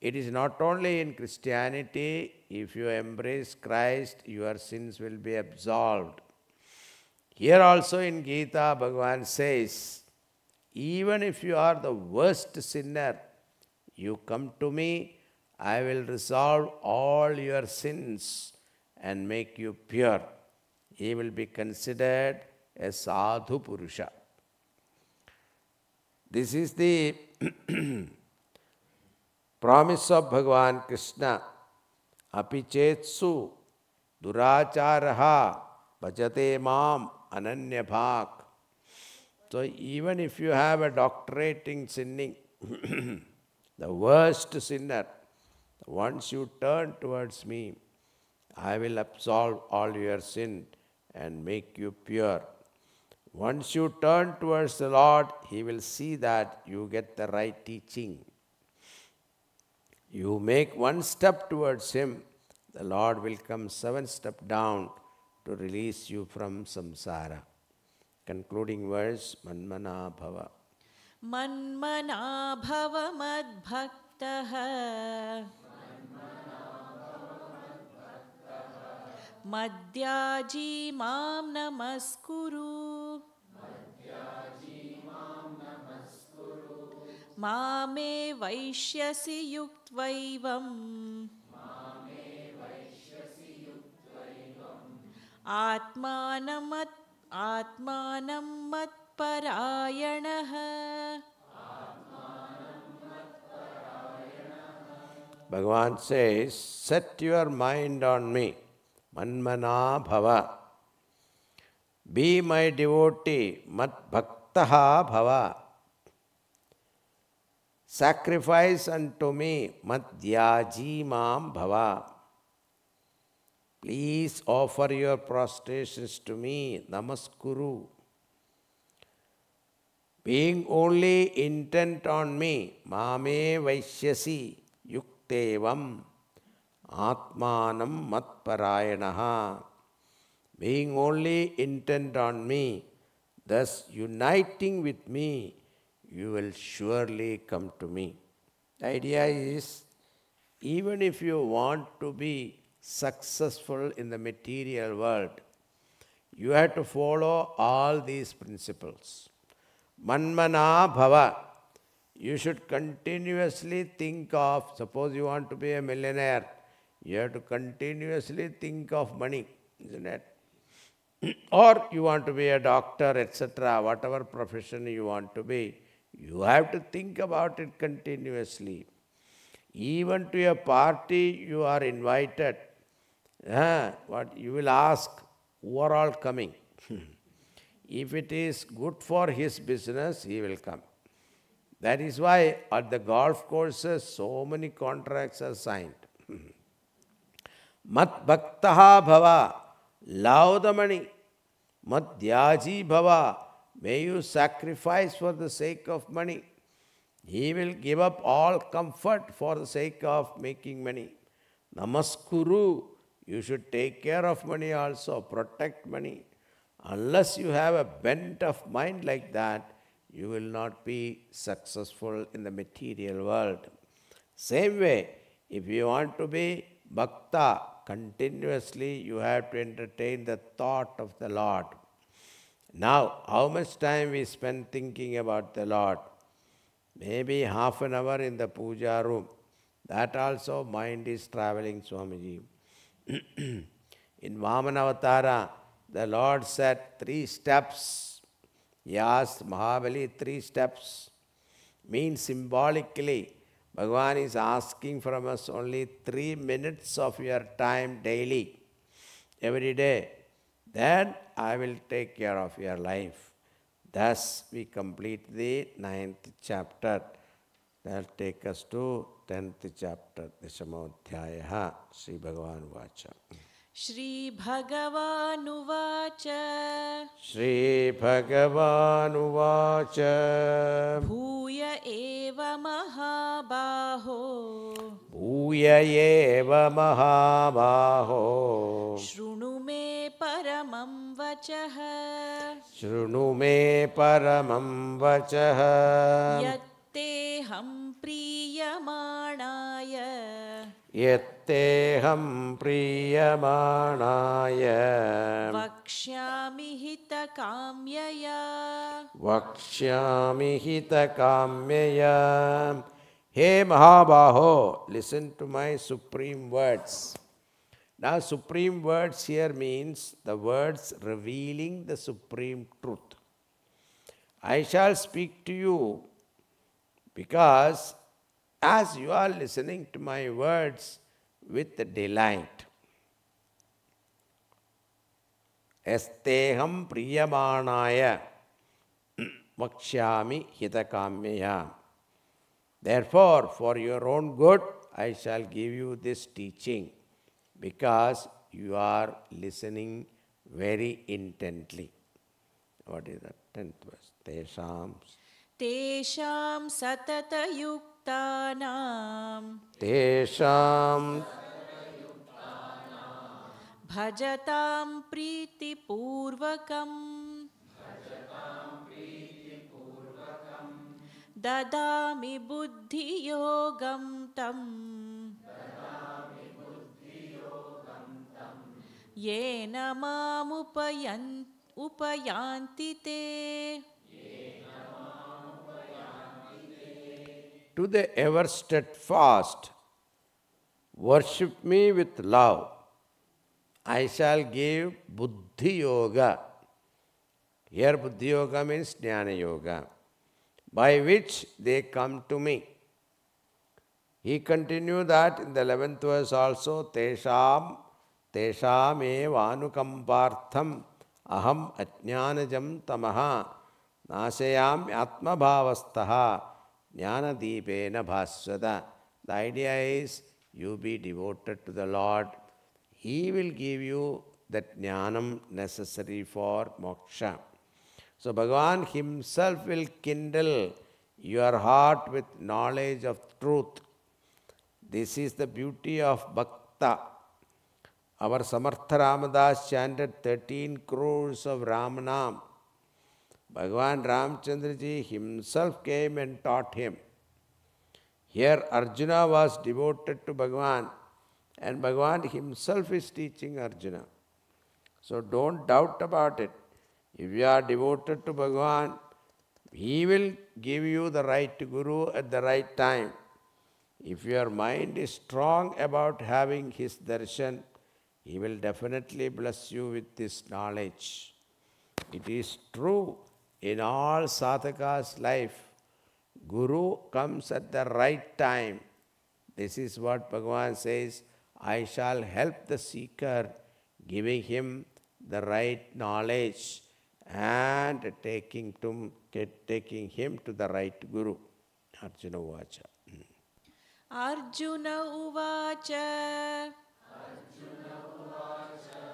It is not only in Christianity, if you embrace Christ, your sins will be absolved. Here also in Gita, Bhagavan says, even if you are the worst sinner, you come to me, I will resolve all your sins and make you pure. He will be considered a sadhu purusha. This is the promise of Bhagavan Krishna. Apichetsu duracharaha bhajate mam ananyabhak. So even if you have a doctorate in sinning, the worst sinner, once you turn towards me, I will absolve all your sin and make you pure. Once you turn towards the Lord, He will see that you get the right teaching. You make one step towards Him, the Lord will come 7 steps down to release you from samsara. Concluding verse, Manmana Bhava. Manmana bhava madbhaktaha madhyaji mam namaskuru mame vaishyasi yuktvaivam atmanam matparayanaha. Bhagavan says, set your mind on me. Manmana Bhava. Be my devotee. Mat bhaktaha Bhava. Sacrifice unto me. Mat dhyaji mam Bhava. Please offer your prostrations to me. Namaskuru. Being only intent on me. Mame vaishyasi yuktevam. Atmanam matparayanaha. Being only intent on me, thus uniting with me, you will surely come to me. The idea is, even if you want to be successful in the material world, you have to follow all these principles. Manmana Bhava. You should continuously think of, suppose you want to be a millionaire, you have to continuously think of money, isn't it? Or you want to be a doctor, etc., whatever profession you want to be, you have to think about it continuously. Even to a party you are invited, what you will ask, who are all coming? If it is good for his business, he will come. That is why at the golf courses, so many contracts are signed. Mat bhaktaha bhava. Love the money. Mat dhyaji bhava. May you sacrifice for the sake of money. He will give up all comfort for the sake of making money. Namaskuru. You should take care of money also. Protect money. Unless you have a bent of mind like that, you will not be successful in the material world. Same way, if you want to be bhakta, continuously you have to entertain the thought of the Lord. Now, how much time we spend thinking about the Lord? Maybe half an hour in the puja room. That also mind is traveling, Swamiji. In Vamanavatara, the Lord said 3 steps. He asked Mahabali 3 steps. Means symbolically, Bhagavan is asking from us only 3 minutes of your time daily, every day. Then I will take care of your life. Thus we complete the 9th chapter. That will take us to 10th chapter. Dashamodhyayaha. Sri Bhagavan Vacha. Shri Bhagavanuvacha Shri Bhagavan Vacha. Bhuya eva mahabaho Bhuya eva mahabaho. Shrunu me paramam vachaha. Shrunu me paramam vachaha. Yatteham priyamanaya. Yatteham priyamanaya. Vakshyami hita kamyaya. Vakshyami hita kamyaya. Hey Mahabaho, listen to my supreme words. Now, supreme words here means the words revealing the supreme truth. I shall speak to you because as you are listening to my words with delight, esteham priyamanaya vakshyami hitakamyaya. Therefore, for your own good, I shall give you this teaching because you are listening very intently. What is that? 10th verse. Tesham. Tesham satatayuktanam. Tesham. Bhajatam priti purvakam. Dadami buddhi yogam tam. Yena mam upayanti te. To the ever steadfast, worship me with love. I shall give buddhi yoga. Here buddhi yoga means jnana yoga, by which they come to me. He continued that in the 11th verse also, Tesham evanukampartham aham ajnanajam tamaha nasayam atmabhavastaha jnana deepena bhasvata. The idea is you be devoted to the Lord. He will give you that jnanam necessary for moksha. So Bhagavan himself will kindle your heart with knowledge of truth. This is the beauty of bhakta. Our Samartha Ramadas chanted 13 crores of Ramanam. Bhagavan Ramchandraji himself came and taught him. Here Arjuna was devoted to Bhagavan and Bhagavan himself is teaching Arjuna. So don't doubt about it. If you are devoted to Bhagavan, he will give you the right Guru at the right time. If your mind is strong about having his darshan, he will definitely bless you with this knowledge. It is true in all sadhaka's life. Guru comes at the right time. This is what Bhagavan says, I shall help the seeker, giving him the right knowledge and taking him to the right Guru. Arjuna Uvacha. Arjuna uvacha.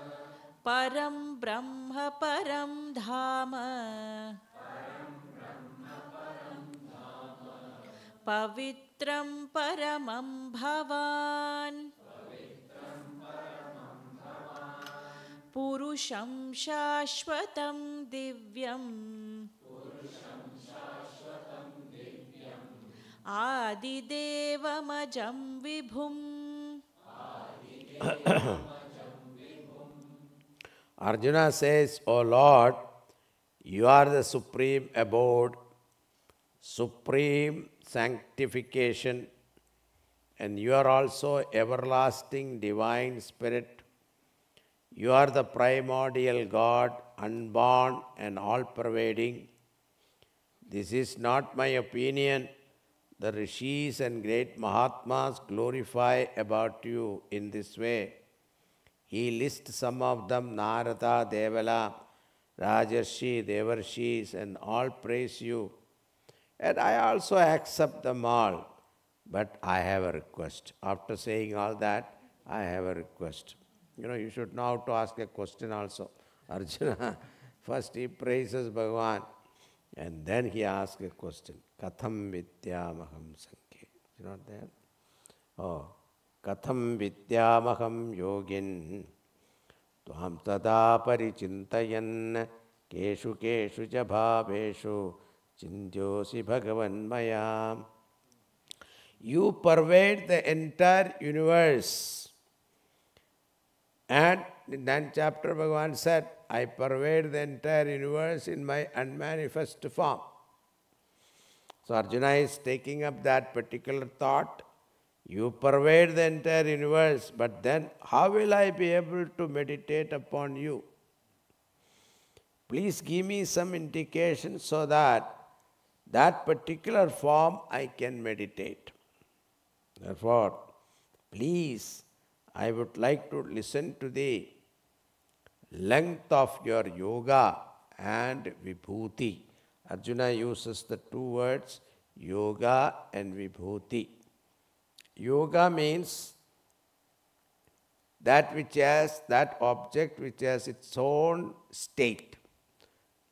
Param brahma param dhama. Pavitram paramam bhavan. Purusham shashvatam divyam. Adidevam vibhum. Arjuna says, O Lord, you are the supreme abode, supreme sanctification, and you are also everlasting divine spirit. You are the primordial God, unborn and all-pervading. This is not my opinion. The rishis and great Mahatmas glorify about you in this way. He lists some of them, Narada, Devala, Rajarshi, Devarshis, and all praise you. And I also accept them all. But I have a request. After saying all that, I have a request. You should know how to ask a question also. Arjuna, first he praises Bhagavan, and then he asks a question. Katham vidyamaham sankhe. Is not there? Oh, Katham Vidyamaham Yogin Twam Tada Parichintayan Keshu Keshu Jabhaveshu Chindyosi Bhagavan Maya. You pervade the entire universe. And in that chapter, Bhagavan said, I pervade the entire universe in my unmanifest form. So Arjuna is taking up that particular thought. You pervade the entire universe, but then how will I be able to meditate upon you? Please give me some indication so that that particular form I can meditate. Therefore, please, I would like to listen to the length of your yoga and vibhuti. Arjuna uses the two words, yoga and vibhuti. Yoga means that which has, that object which has its own state.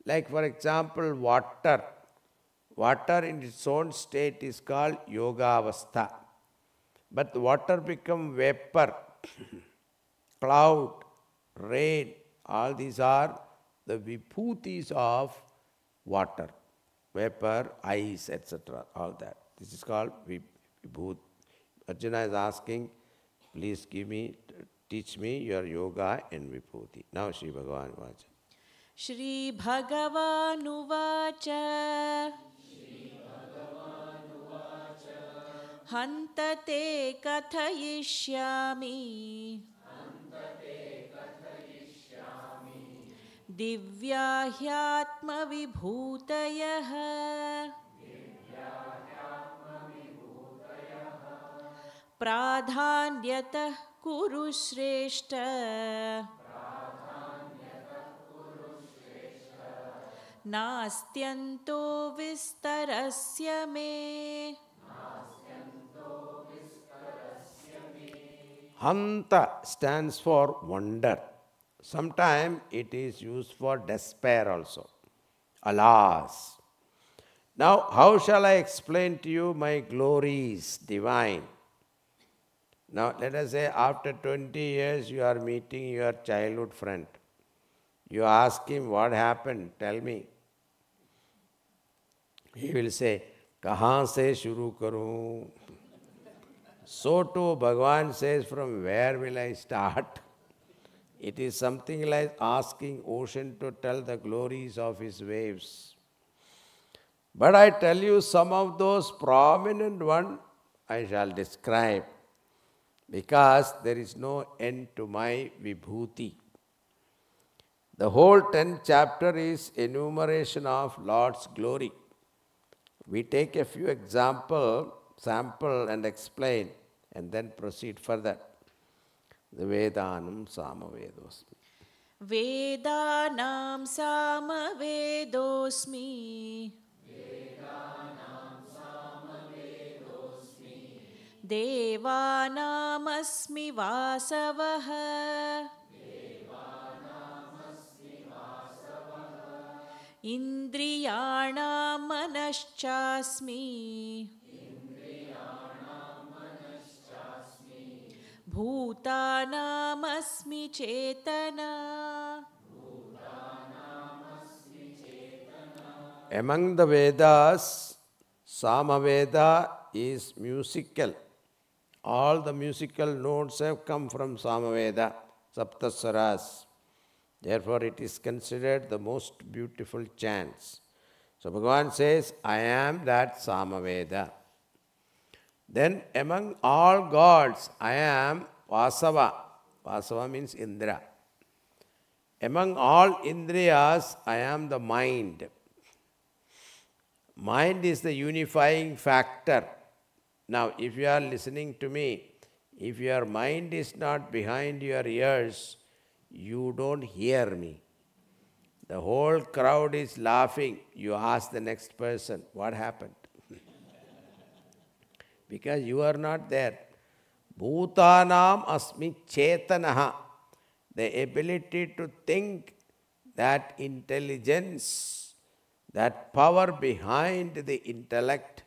Like for example, water. Water in its own state is called yoga avastha. But the water becomes vapor, cloud, rain. All these are the vibhutis of water. Vapor, ice, etc. All that. This is called vibhuti. Arjuna is asking, please teach me your yoga and vibhuti. Now Sri Bhagavan Vacha. Shri Bhagavanuvacha Hantate kathayishyami Divyahyatma vibhutayah Pradhanyatah kuru shreshta Nastyanto vistarasya me. Hanta stands for wonder. Sometimes it is used for despair also. Alas. Now, how shall I explain to you my glories divine? Now, let us say after 20 years you are meeting your childhood friend. You ask him what happened, tell me. He will say, Kahan se shuru karu? So too, Bhagavan says, from where will I start? It is something like asking ocean to tell the glories of his waves. But I tell you some of those prominent ones I shall describe, because there is no end to my vibhuti. The whole 10th chapter is enumeration of Lord's glory. We take a few sample and explain, and then proceed further. The Vedanam Samavedosmi. Vedanam samavedosmi Devanamasmi vasavaha Indriyanam manaschasmi Bhutanamasmi chetana. Among the Vedas, Samaveda is musical. All the musical notes have come from Samaveda, Saptaswaras. Therefore, it is considered the most beautiful chants. So, Bhagavan says, I am that Samaveda. Then, among all gods, I am Vasava. Vasava means Indra. Among all Indriyas, I am the mind. Mind is the unifying factor. Now, if you are listening to me, if your mind is not behind your ears, you don't hear me. The whole crowd is laughing. You ask the next person, what happened? Because you are not there. Bhutanam asmi chetanaha. The ability to think, that intelligence, that power behind the intellect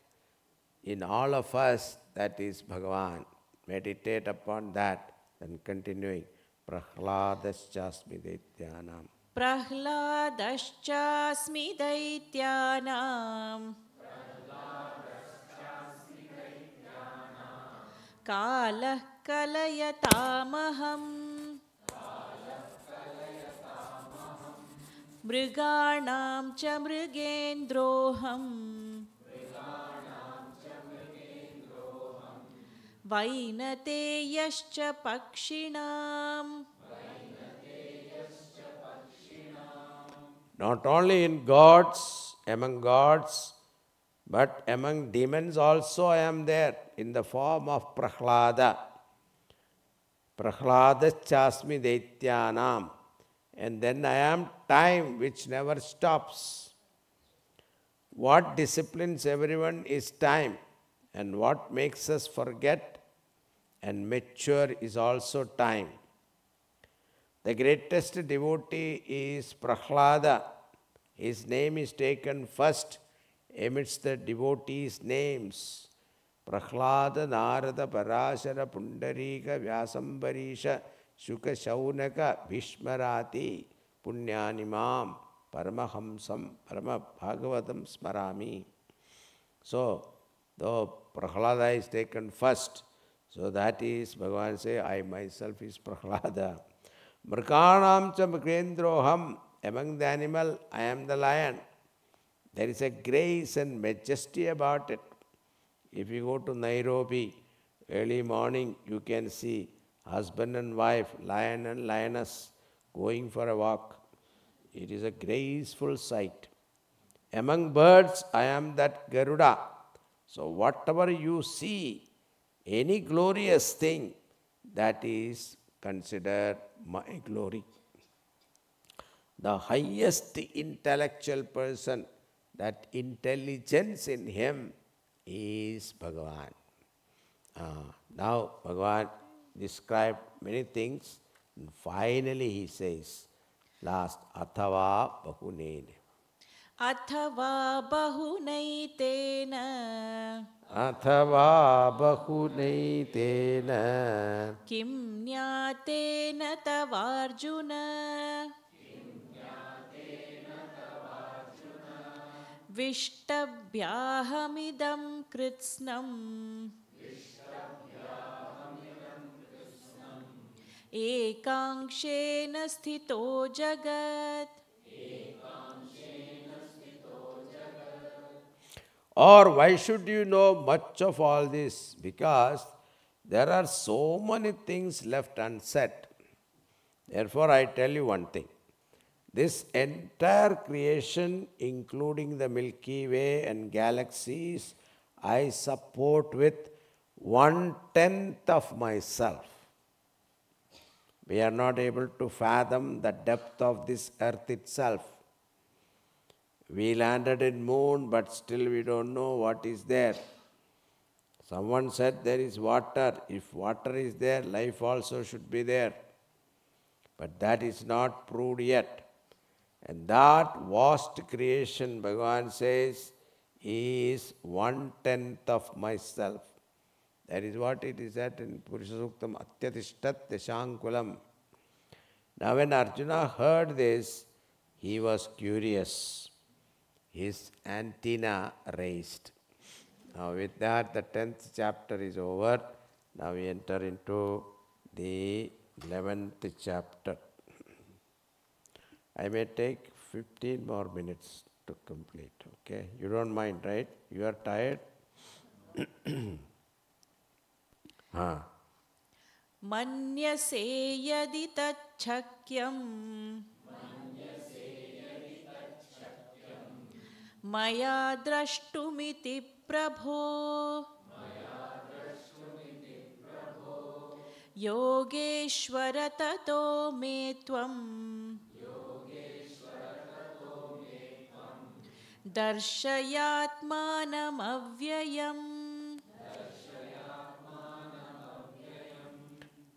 in all of us, that is Bhagavan. Meditate upon that. Then continuing. Prahladaschasmi daityanam. प्रह्लादश्चास्मि दैत्यानां कालः कलयतामहम् मृगाणां च मृगेन्द्रोऽहम् वैनतेयश्च पक्षिणाम् Not only in gods, among gods, but among demons also I am there in the form of Prahlada. Prahladachasmi daityanam. And then I am time which never stops. What disciplines everyone is time, and what makes us forget and mature is also time. The greatest devotee is Prahlada. His name is taken first amidst the devotees' names. Prahlada, Narada, Parashara, Pundarika, Vyasambarisha, Shuka, Shaunaka, Bhishmarati, Punyanimam, Paramahamsam, Paramabhagavatam Smarami. So, though Prahlada is taken first, so that is, Bhagavan say, I myself is Prahlada. Mrikanam cha mrgendroham. Among the animal, I am the lion. There is a grace and majesty about it. If you go to Nairobi, early morning, you can see husband and wife, lion and lioness, going for a walk. It is a graceful sight. Among birds, I am that Garuda. So whatever you see, any glorious thing, that is considered my glory. The highest intellectual person, that intelligence in him is Bhagavan. Now Bhagavan described many things, and finally he says, last, Athava Bahunene. अथवा बहुनैतेन Athava Bahunetena. किं ज्ञातेन तवार्जुन विष्टभ्याहमिदं कृत्स्नम् एकांशेन स्थितो जगत्. Or why should you know much of all this? Because there are so many things left unsaid. Therefore, I tell you one thing. This entire creation, including the Milky Way and galaxies, I support with 1/10 of myself. We are not able to fathom the depth of this earth itself. We landed in moon, but still we don't know what is there. Someone said there is water. If water is there, life also should be there. But that is not proved yet. And that vast creation, Bhagavan says, is 1/10 of myself. That is what it is said in Purusha Suktam, Atyatishtat Deshankulam. Now when Arjuna heard this, he was curious. His antenna raised. Now with that, the 10th chapter is over. Now we enter into the 11th chapter. I may take 15 more minutes to complete. Okay? You don't mind, right? You are tired? मन्यसे यदि तच्छक्यं मया द्रष्टुमिति प्रभो योगेश्वर ततो मे त्वं दर्शयात्मानमव्ययम्.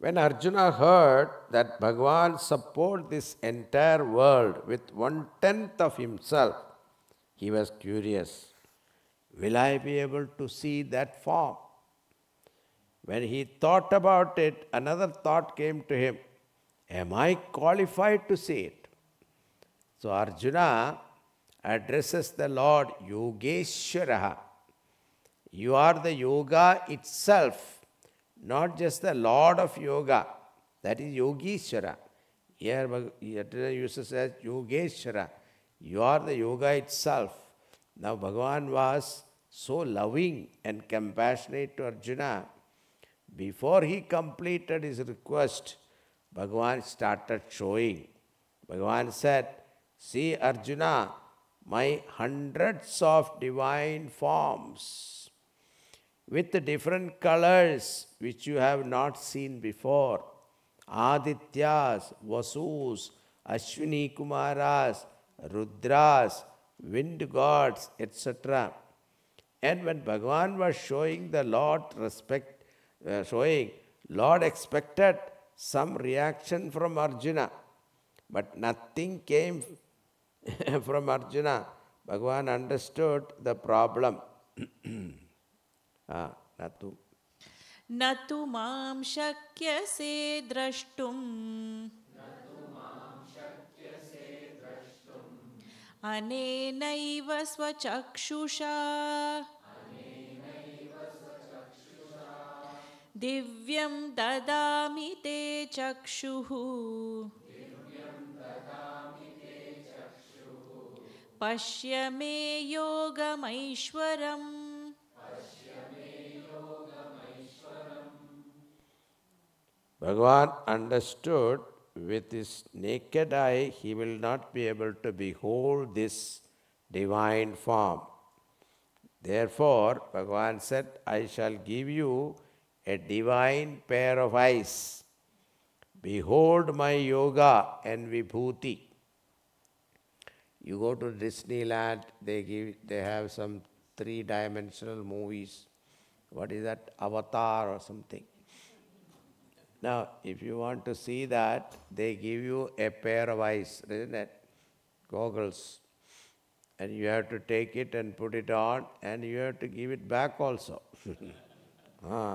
When Arjuna heard that Bhagavan support this entire world with 1/10 of himself, he was curious. Will I be able to see that form? When he thought about it, another thought came to him. Am I qualified to say it? So Arjuna addresses the Lord Yogeshwaraha. You are the yoga itself, not just the Lord of yoga. That is Yogeshwara. Here Arjuna uses as Yogeshwara. You are the yoga itself. Now Bhagavan was so loving and compassionate to Arjuna. Before he completed his request, Bhagavan started showing. Bhagavan said, see Arjuna, my hundreds of divine forms with different colors which you have not seen before. Adityas, Vasus, Ashwini Kumaras, Rudras, wind gods, etc. And when Bhagavan was showing the Lord Lord expected some reaction from Arjuna, but nothing came from Arjuna. Bhagavan understood the problem. Natu. Natu mam shakyase drashtum anenaiva swachakshusha divyam dadami te chakshuhu pashya me yogamaishwaram. Bhagavan understood with his naked eye he will not be able to behold this divine form. Therefore, Bhagavan said, I shall give you a divine pair of eyes. Behold my yoga and vibhuti. You go to Disneyland, they have some three-dimensional movies. What is that? Avatar or something. Now, if you want to see that, they give you a pair of eyes, isn't it? Goggles. And you have to take it and put it on, and you have to give it back also.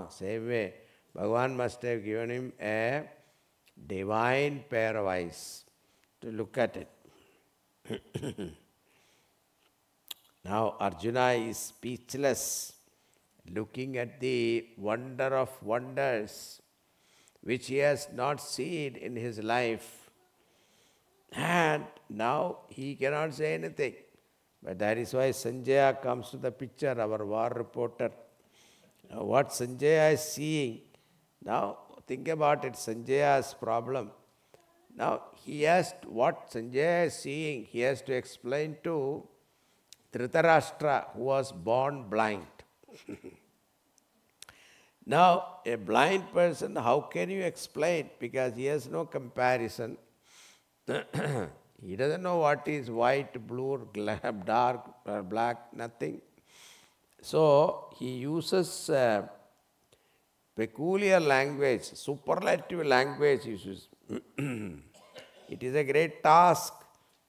Same way, Bhagavan must have given him a divine pair of eyes to look at it. Now, Arjuna is speechless, looking at the wonder of wonders which he has not seen in his life. And now he cannot say anything. But that is why Sanjaya comes to the picture, our war reporter. Now, what Sanjaya is seeing, now think about it, Sanjaya's problem. Now, what Sanjaya is seeing, he has to explain to Dhritarashtra, who was born blind. Now, a blind person, how can you explain? Because he has no comparison. He doesn't know what is white, blue, dark, or black, nothing. So, he uses peculiar language, superlative language uses. It is a great task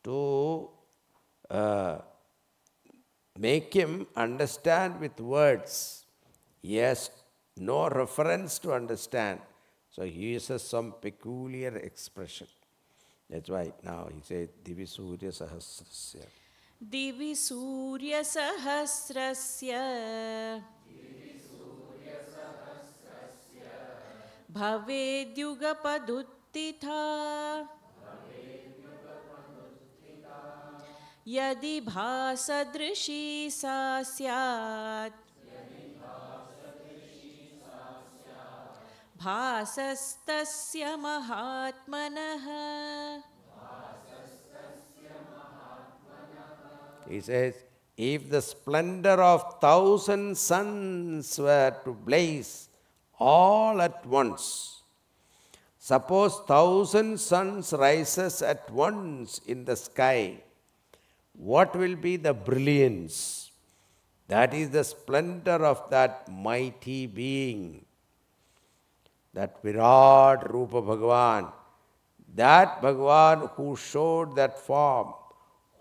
to make him understand with words. He has no reference to understand. So he uses some peculiar expression. That's why now he says, Divi Surya Sahasrasya. Divi Surya Sahasrasya Bhavedyuga Paduttitha Yadi Bhasadrishi Sa Syat Bhasastasya Mahatmanaha. He says, if the splendor of 1,000 suns were to blaze all at once, suppose 1,000 suns rises at once in the sky, what will be the brilliance? That is the splendor of that mighty being, that Virat Rupa Bhagavan, that Bhagavan who showed that form,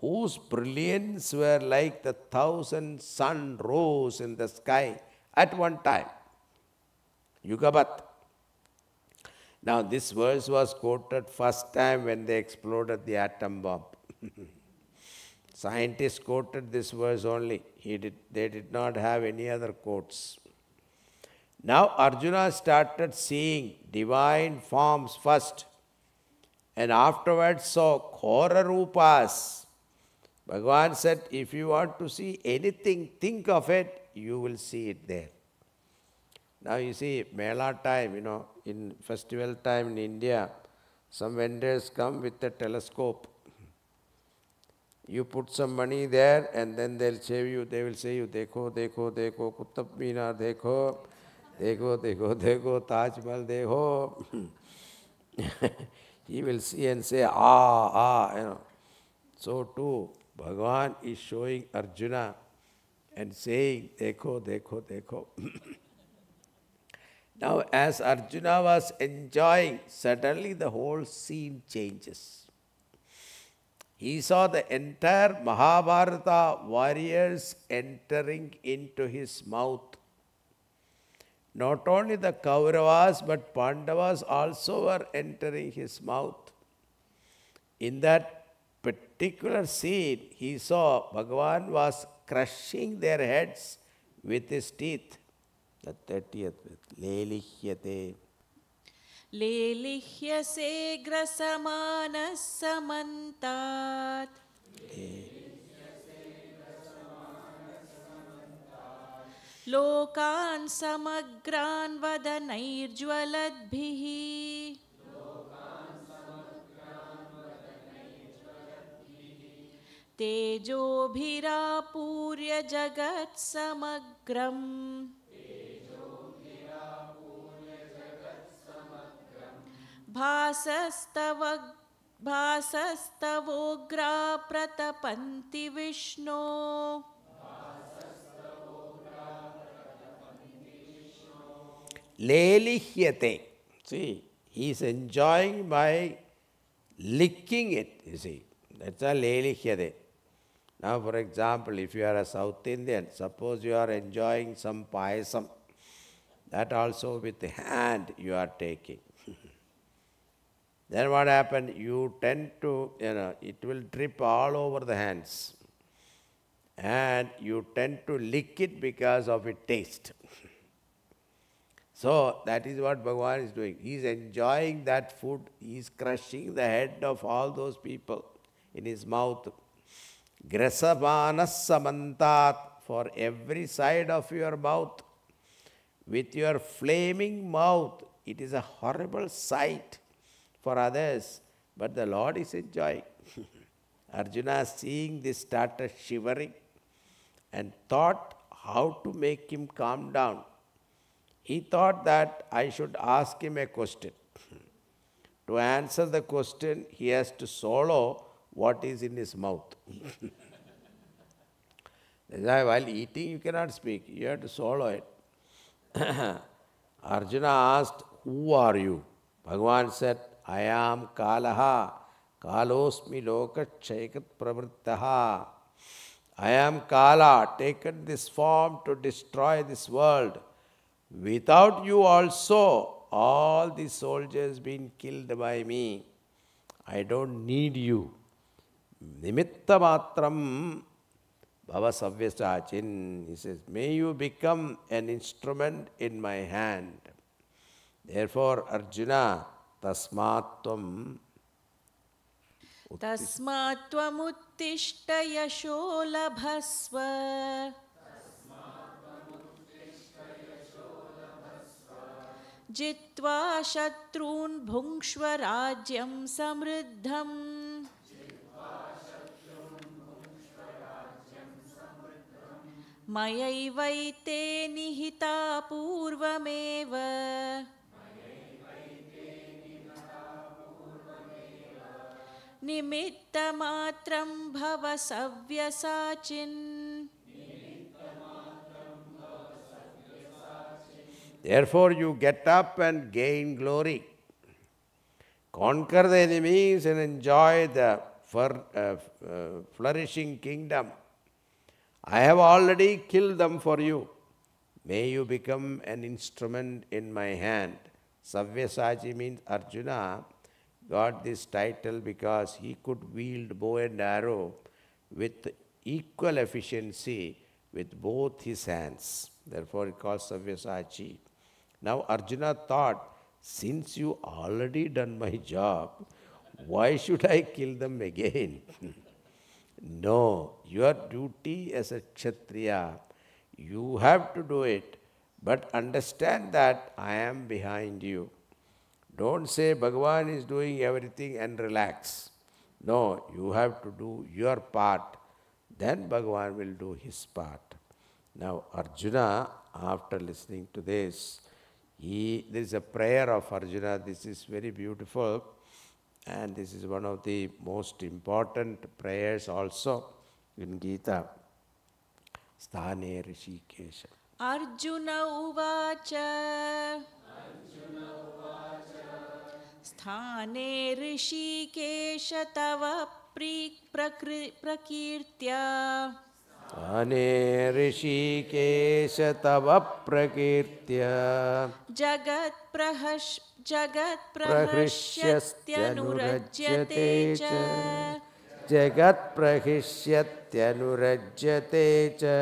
whose brilliance were like the 1,000 sun rose in the sky at one time. Yugapat. Now this verse was quoted first time when they exploded the atom bomb. Scientists quoted this verse only. They did not have any other quotes. Now Arjuna started seeing divine forms first and afterwards saw Ghora Rupas. Bhagavan said, if you want to see anything, think of it, you will see it there. Now you see, Mela time, in festival time in India, some vendors come with a telescope. You put some money there and then they will say you, dekho, dekho, dekho, Qutub Minar dekho, dekho, dekho, dekho, Taj Mahal dekho. He will see and say, So too, Bhagavan is showing Arjuna and saying, dekho, dekho, dekho. Now, as Arjuna was enjoying, suddenly the whole scene changes. He saw the entire Mahabharata warriors entering into his mouth. Not only the Kauravas, but Pandavas also were entering his mouth. In that particular scene, he saw Bhagavan was crushing their heads with his teeth. The 30th with Lelihyate. Lelihyase grasamanas samantat. Lokan samagran vadanairjwaladbhihi. Tejobhirapurya jagat samagram. Bhasastavogra pratapanti Vishnu. Lelihyate. See, he is enjoying by licking it, you see. That's a lelihyate. Now, for example, if you are a South Indian, suppose you are enjoying some payasam, that also with the hand you are taking. Then what happened? You tend to, it will drip all over the hands. And you tend to lick it because of its taste. So, that is what Bhagavan is doing. He is enjoying that food. He is crushing the head of all those people in his mouth. Grasavanas samantat, for every side of your mouth. With your flaming mouth, it is a horrible sight for others, but the Lord is enjoying. Arjuna, seeing this, started shivering and thought how to make him calm down. He thought that I should ask him a question. To answer the question, he has to swallow what is in his mouth. That's why while eating you cannot speak, you have to swallow it. Arjuna asked, who are you? Bhagavan said, I am Kalaha, Kalosmi Loka Chaikat Pravrittaha. I am Kala, taken this form to destroy this world. Without you also, all the soldiers been killed by me. I don't need you. Nimitta matram bhava savyasachin. He says, may you become an instrument in my hand. Therefore, Arjuna, tasmatvam Tasmatvamuttishta yasho labhasva. Jitva shatrun bhungshva rajyam samriddham. Mayaivaite nihita purvameva. Nimitta matram bhava savyasachin. Therefore, you get up and gain glory. Conquer the enemies and enjoy the flourishing kingdom. I have already killed them for you. May you become an instrument in my hand. Savyasachi means Arjuna got this title because he could wield bow and arrow with equal efficiency with both his hands. Therefore, it calls Savyasachi. Now, Arjuna thought, since you already done my job, why should I kill them again? No, your duty as a Kshatriya, you have to do it, but understand that I am behind you. Don't say Bhagavan is doing everything and relax. No, you have to do your part. Then Bhagavan will do his part. Now Arjuna, after listening to this, there is a prayer of Arjuna. This is very beautiful. And this is one of the most important prayers also in Gita. Sthane Rishikesha. Arjuna uvacha Sthane Rishikesha tava prakirtya Sthane Rishikesha tava prakirtya Jagat prahrishyatyanurajyate cha Jagat prahishyatyanurajyate cha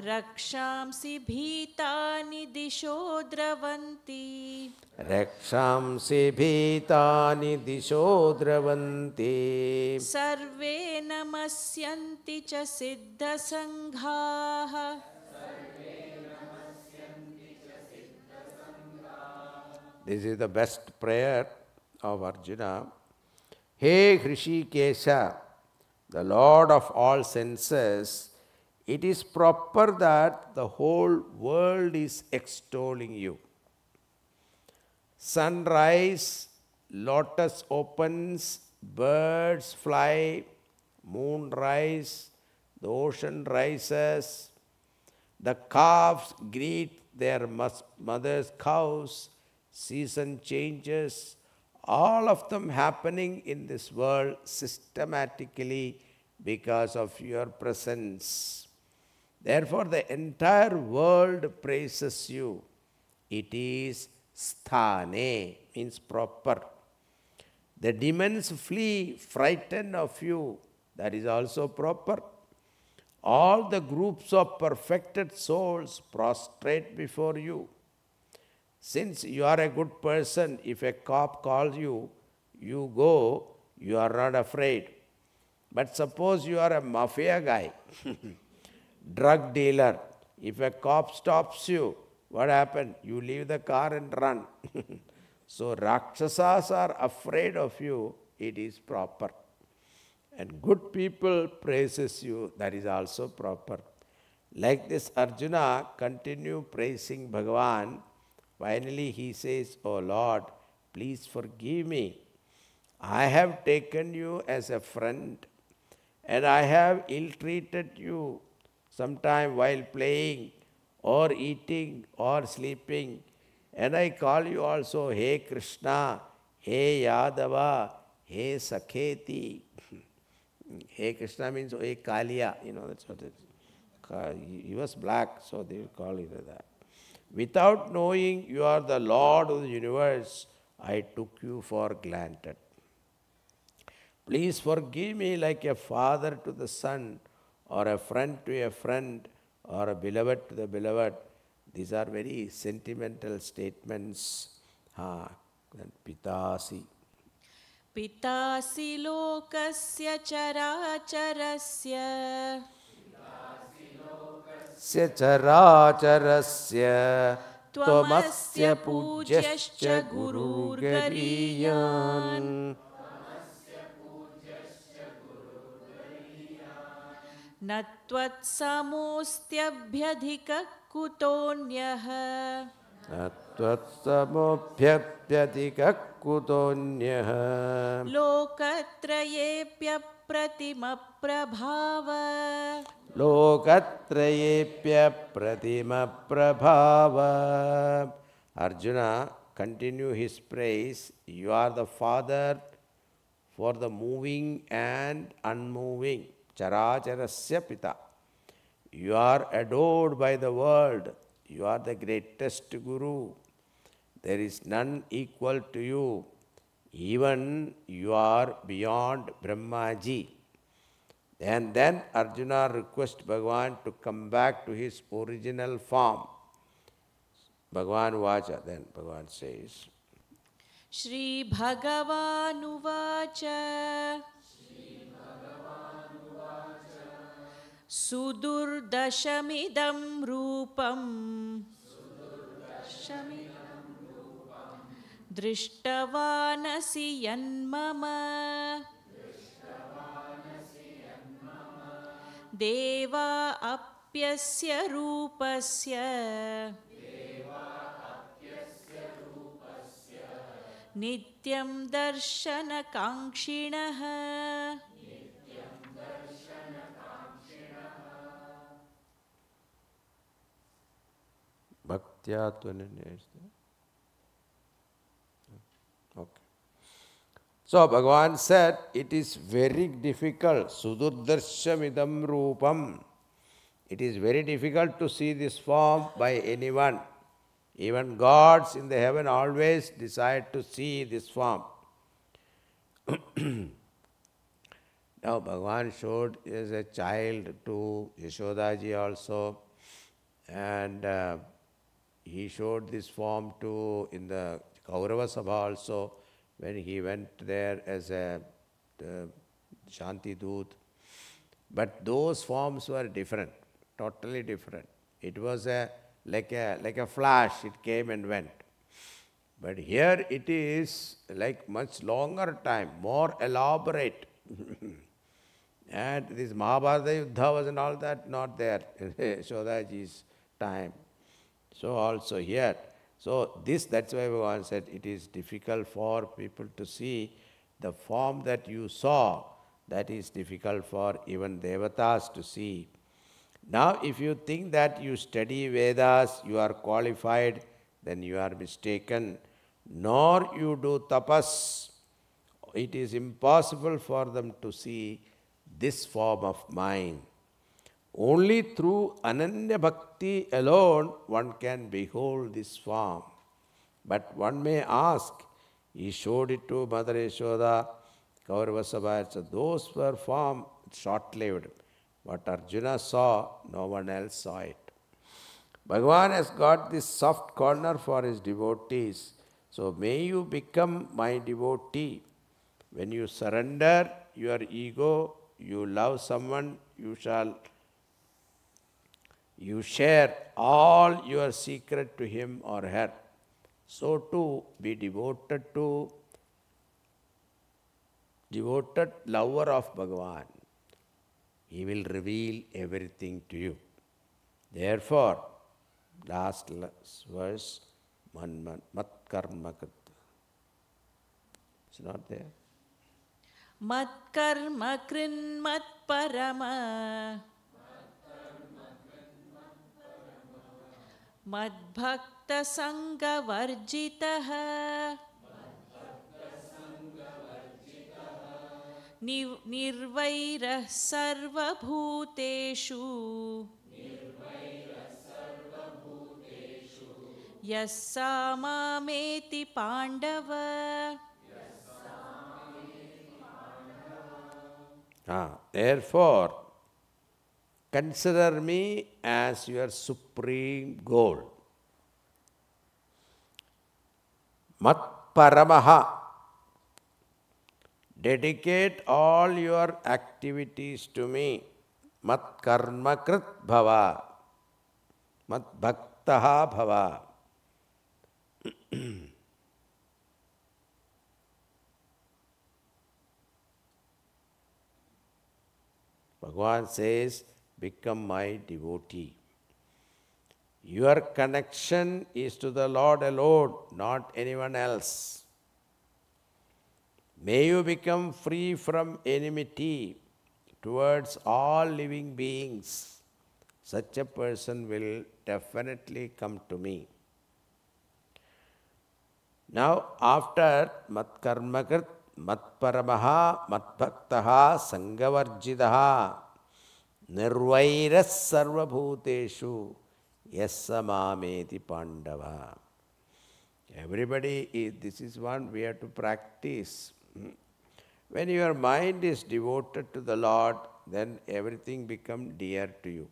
Rakshamsi bhitani disho dravanti Rakshamsi bhitani disho dravanti Sarve namasyanti cha siddha sanghaha This is the best prayer of Arjuna. Hey Hrishikesha, the Lord of all senses, it is proper that the whole world is extolling you. Sunrise, lotus opens, birds fly, moon rise, the ocean rises, the calves greet their mother's cows, season changes, all of them happening in this world systematically because of your presence. Therefore, the entire world praises you. It is sthane, means proper. The demons flee, frightened of you. That is also proper. All the groups of perfected souls prostrate before you. Since you are a good person, if a cop calls you, you go, you are not afraid. But suppose you are a mafia guy, drug dealer, if a cop stops you, what happened? You leave the car and run. So Rakshasas are afraid of you, it is proper. And good people praises you, that is also proper. Like this, Arjuna continue praising Bhagavan. Finally, he says, "Oh Lord, please forgive me. I have taken you as a friend and I have ill-treated you sometime while playing or eating or sleeping. And I call you also, Hey Krishna, Hey Yadava, Hey Sakheti." Hey Krishna means Hey Kaliya, that's what it is. He was black, so they call it that. Without knowing you are the Lord of the universe, I took you for granted. Please forgive me like a father to the son, or a friend to a friend, or a beloved to the beloved. These are very sentimental statements. Pitasi. Pitasi lokasya characharasya Characharasya Tvamasya pujyascha gururgariyan Natvat samostyabhyadhika kutonyah Atvatsamobhyapyatika kutonyah Lokatrayepya pratima prabhava Lokatrayepya pratima prabhava. Arjuna, continue his praise. You are the Father for the moving and unmoving. Characharasya pita. You are adored by the world. You are the greatest Guru. There is none equal to you. Even you are beyond Brahmaji. And then Arjuna requests Bhagavan to come back to his original form. Bhagavan Vacha, then Bhagavan says, Shri Bhagavanuvacha Sudurdashamidam Rupam Drishtavanasi Yanmama Deva Apyasya Rupasya Nityam Darshana Kankshinaha. Bhaktya Tvananya is there? Okay. So Bhagavan said, it is very difficult. Sudurdarshamidam Rupam. It is very difficult to see this form by anyone. Even gods in the heaven always decide to see this form. Now Bhagavan showed as a child to Yashodaji also, and he showed this form to in the Kaurava Sabha also, when he went there as a Shanti Doot. But those forms were different, totally different. It was like a flash, it came and went. But here it is like much longer time, more elaborate. And this Mahabharata Yuddha was and all that not there in Shodaji's time. So also here. So that's why Bhagavan said it is difficult for people to see the form that you saw. That is difficult for even Devatas to see. Now if you think that you study Vedas, you are qualified, then you are mistaken. Nor you do tapas. It is impossible for them to see this form of mine. Only through Ananya Bhakti alone one can behold this form. But one may ask, he showed it to Mother Yashoda, Kaurava Sabha, so those were form short-lived. What Arjuna saw, no one else saw it. Bhagavan has got this soft corner for his devotees. So may you become my devotee. When you surrender your ego, you love someone, you share all your secret to him or her. So too, be devoted lover of Bhagavan. He will reveal everything to you. Therefore, last verse, mat karma krit. It's not there. Mat karma krin mat parama Mad bhakta sanga varjitaha Nirvairah sarva bhuteshu Yassamameti pandava. Therefore, consider me as your supreme goal. Mat paramaha. Dedicate all your activities to me. Mat karma krit bhava. Mat bhaktaha bhava. Bhagavan says, become my devotee. Your connection is to the Lord alone, not anyone else. May you become free from enmity towards all living beings. Such a person will definitely come to me. Now, after mat karmakrit, mat paramaha, mat bhaktaha, sangavarjidaha, nirvairas sarva bhuteshu, Yasamameti Pandava. This is one we have to practice. When your mind is devoted to the Lord, then everything becomes dear to you.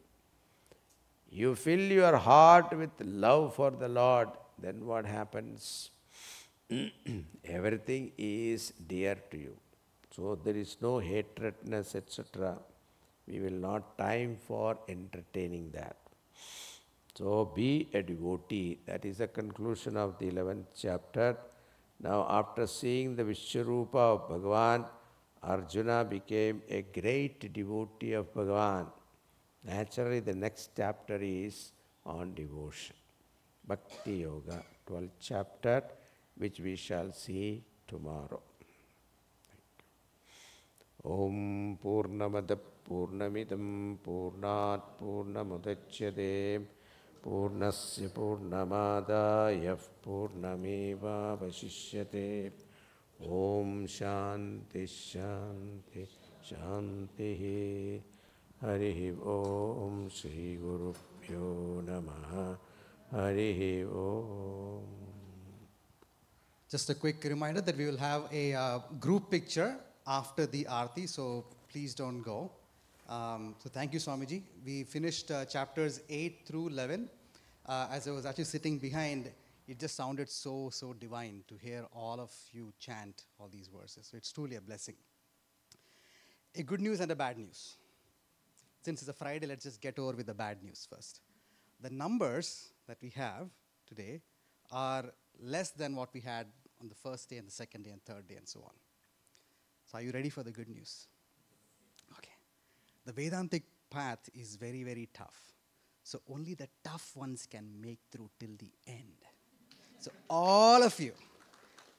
You fill your heart with love for the Lord, then what happens? Everything is dear to you. So there is no hatredness, etc. We will not time for entertaining that. So be a devotee. That is the conclusion of the 11th chapter. Now after seeing the Vishwarupa of Bhagavan, Arjuna became a great devotee of Bhagavan. Naturally, the next chapter is on devotion. Bhakti Yoga, 12th chapter, which we shall see tomorrow. Om Purnamada Purnamidam Purnat Purnamudachyate Purnasya Purnamadaya Purnameva Vasishyate. Om Shanti Shanti Shanti. Harihi Om Shri Guru Pyo Namaha. Harihi Om. Just a quick reminder that we will have a group picture after the Aarti, so please don't go. So thank you, Swamiji. We finished chapters 8 through 11. As I was actually sitting behind, it just sounded so divine to hear all of you chant all these verses. So it's truly a blessing. A good news and a bad news. Since it's a Friday, let's just get over with the bad news first. The numbers that we have today are less than what we had on the first day and the second day and third day and so on. So are you ready for the good news? Okay. The Vedantic path is very tough. So only the tough ones can make through till the end. So all of you,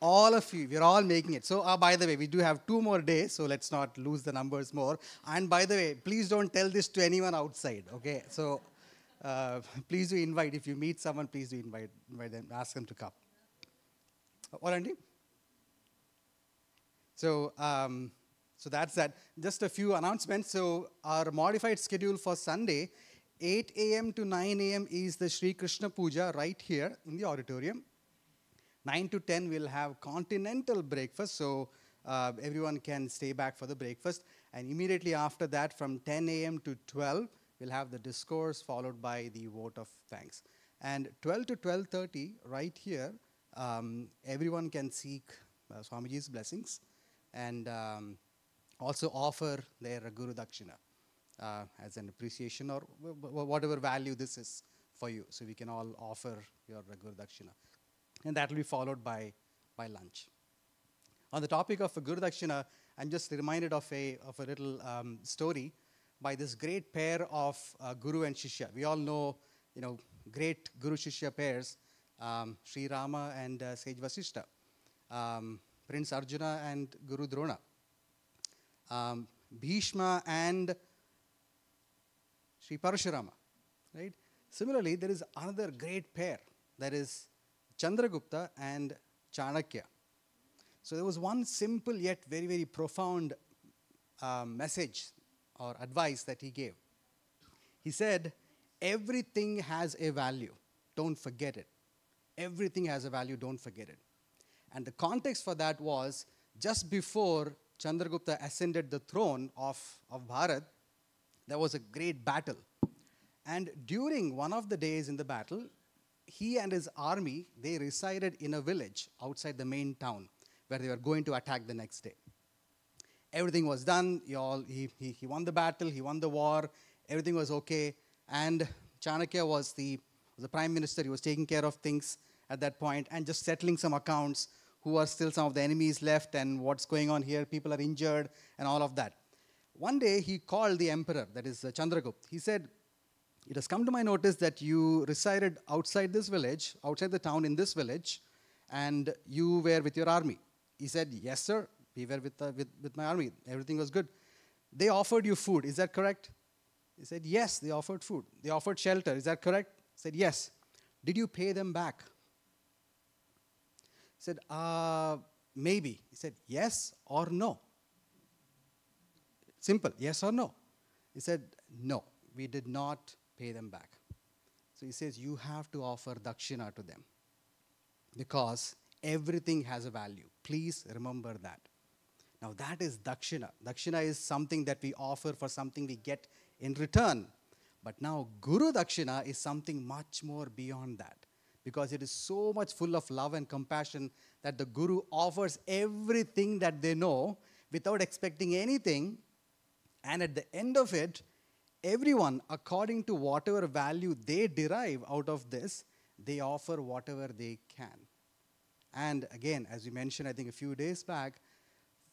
we're all making it. So by the way, we do have 2 more days, so let's not lose the numbers more. And by the way, please don't tell this to anyone outside, okay? So please do invite, if you meet someone, please do invite them, ask them to come. What, Andy? So that's that. Just a few announcements. So our modified schedule for Sunday, 8 a.m. to 9 a.m. is the Sri Krishna Puja right here in the auditorium. 9 to 10 we'll have continental breakfast, so everyone can stay back for the breakfast. And immediately after that, from 10 a.m. to 12, we'll have the discourse followed by the vote of thanks. And 12 to 12:30, right here, everyone can seek Swamiji's blessings and also offer their Guru Dakshina as an appreciation or whatever value this is for you. So we can all offer your Guru Dakshina. And that will be followed by lunch. On the topic of Guru Dakshina, I'm just reminded of a little story by this great pair of Guru and Shishya. We all know, great Guru Shishya pairs, Sri Rama and Sage Vasishta, Prince Arjuna and Guru Drona, Bhishma and Sri Parashurama, right? Similarly, there is another great pair, that is Chandragupta and Chanakya. So there was one simple yet very profound message or advice that he gave. He said, everything has a value, don't forget it. Everything has a value, don't forget it. And the context for that was, just before Chandragupta ascended the throne of Bharat, there was a great battle. And during one of the days in the battle, he and his army, they resided in a village outside the main town where they were going to attack the next day. Everything was done. He won the battle. He won the war. Everything was okay. And Chanakya was the prime minister. He was taking care of things at that point and just settling some accounts. Who are still some of the enemies left and what's going on here. People are injured and all of that. One day he called the emperor, that is Chandragupta. He said, it has come to my notice that you resided outside this village, outside the town in this village, and you were with your army. He said, yes, sir, we were with my army. Everything was good. They offered you food, is that correct? He said, yes, they offered food. They offered shelter, is that correct? He said, yes. Did you pay them back? He said, maybe. He said, yes or no? Simple, yes or no? He said, no, we did not pay them back. So he says you have to offer dakshina to them because everything has a value. Please remember that. Now that is dakshina. Dakshina is something that we offer for something we get in return. But now Guru Dakshina is something much more beyond that, because it is so much full of love and compassion that the Guru offers everything that they know without expecting anything. And at the end of it, everyone, according to whatever value they derive out of this, they offer whatever they can. And again, as we mentioned, I think a few days back,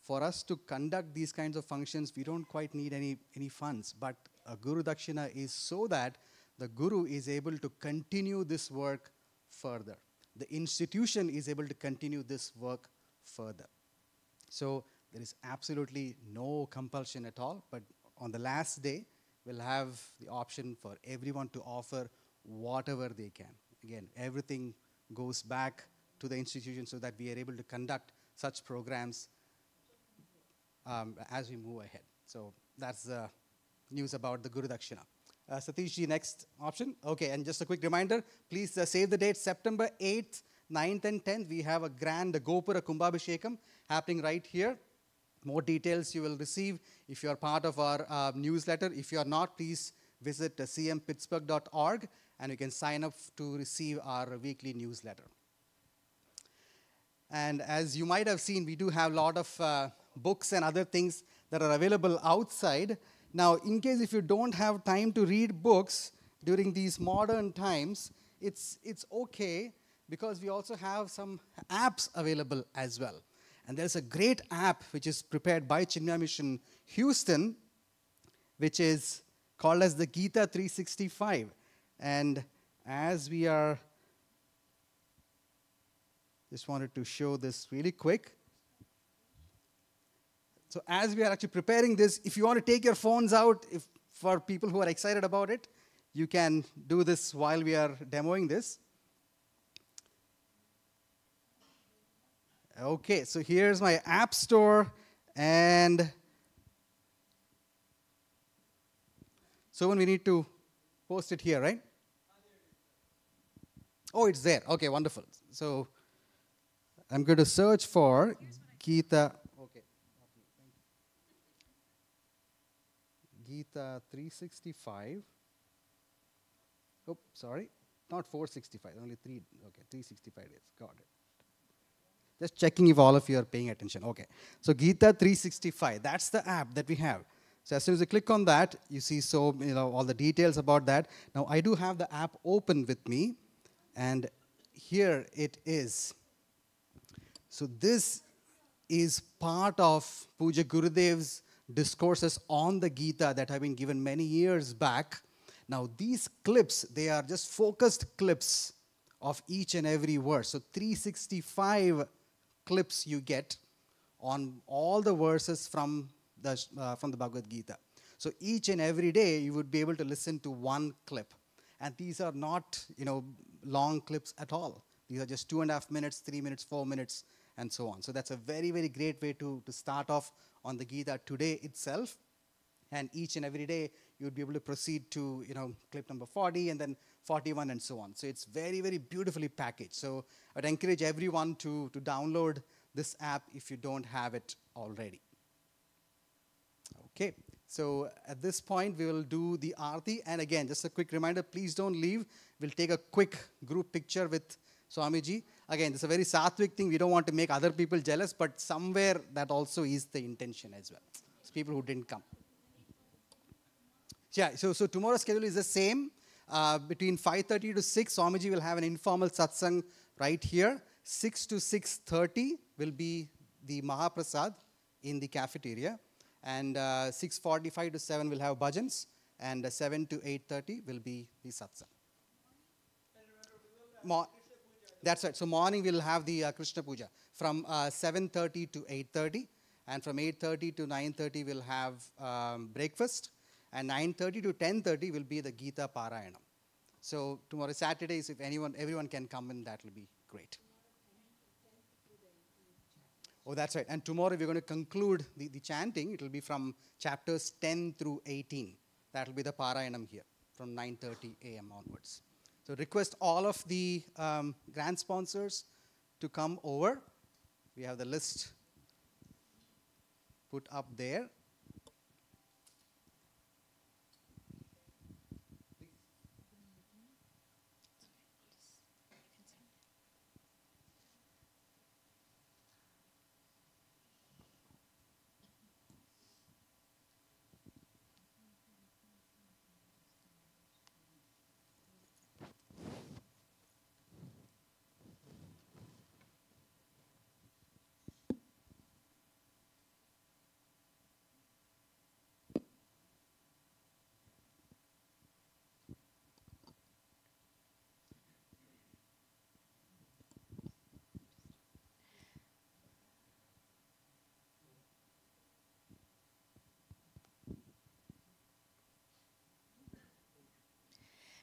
for us to conduct these kinds of functions, we don't quite need any funds. But a Guru Dakshina is so that the Guru is able to continue this work further. The institution is able to continue this work further. So there is absolutely no compulsion at all. But on the last day, we'll have the option for everyone to offer whatever they can. Again, everything goes back to the institution so that we are able to conduct such programs as we move ahead. So that's the news about the Guru Dakshina. Satish ji, next option. Okay, and just a quick reminder, please save the date, September 8th, 9th and 10th. We have a grand Gopura Kumbhabhishekam happening right here. More details you will receive if you are part of our newsletter. If you are not, please visit cmpittsburgh.org and you can sign up to receive our weekly newsletter. And as you might have seen, we do have a lot of books and other things that are available outside. Now, in case if you don't have time to read books during these modern times, it's okay, because we also have some apps available as well. And there's a great app which is prepared by Chinmaya Mission Houston, which is called as the Gita 365. And as we are, just wanted to show this really quick. So as we are actually preparing this, if you want to take your phones out, if for people who are excited about it, you can do this while we are demoing this. Okay, so here's my app store, and so when we need to post it here, right? Oh, it's there. Okay, wonderful. So I'm going to search for Gita. Okay. Gita 365. Oh, sorry. Not 465. Only 3. Okay, 365 days. Got it. Just checking if all of you are paying attention. Okay. So Gita 365. That's the app that we have. So as soon as you click on that, you see all the details about that. Now I do have the app open with me, and here it is. So this is part of Puja Gurudev's discourses on the Gita that have been given many years back. Now these clips, they are just focused clips of each and every verse. So 365 clips you get on all the verses from the Bhagavad Gita. So each and every day you would be able to listen to one clip. And these are not, long clips at all. These are just 2.5 minutes, 3 minutes, 4 minutes, and so on. So that's a very, very great way to start off on the Gita today itself. And each and every day, you'd be able to proceed to, clip number 40 and then 41 and so on. So it's very, very beautifully packaged. So I'd encourage everyone to download this app if you don't have it already. Okay. So at this point, we will do the Aarti. And again, just a quick reminder, please don't leave. We'll take a quick group picture with Swamiji. Again, this is a very sattvic thing. We don't want to make other people jealous, but somewhere that also is the intention as well. It's people who didn't come. Yeah, so tomorrow's schedule is the same. Between 5:30 to 6, Swamiji will have an informal satsang right here. 6 to 6:30 will be the Mahaprasad in the cafeteria. And 6:45 to 7 will have bhajans. And 7 to 8:30 will be the satsang. That's right. So morning we'll have the Krishna Puja from 7:30 to 8:30. And from 8:30 to 9:30 we'll have breakfast. And 9:30 to 10:30 will be the Gita Parayanam. So tomorrow Saturday, if everyone can come in, that will be great. Oh, that's right. And tomorrow we're going to conclude the chanting. It will be from chapters 10 through 18. That will be the Parayanam here from 9:30 a.m. onwards. So request all of the grant sponsors to come over. We have the list put up there.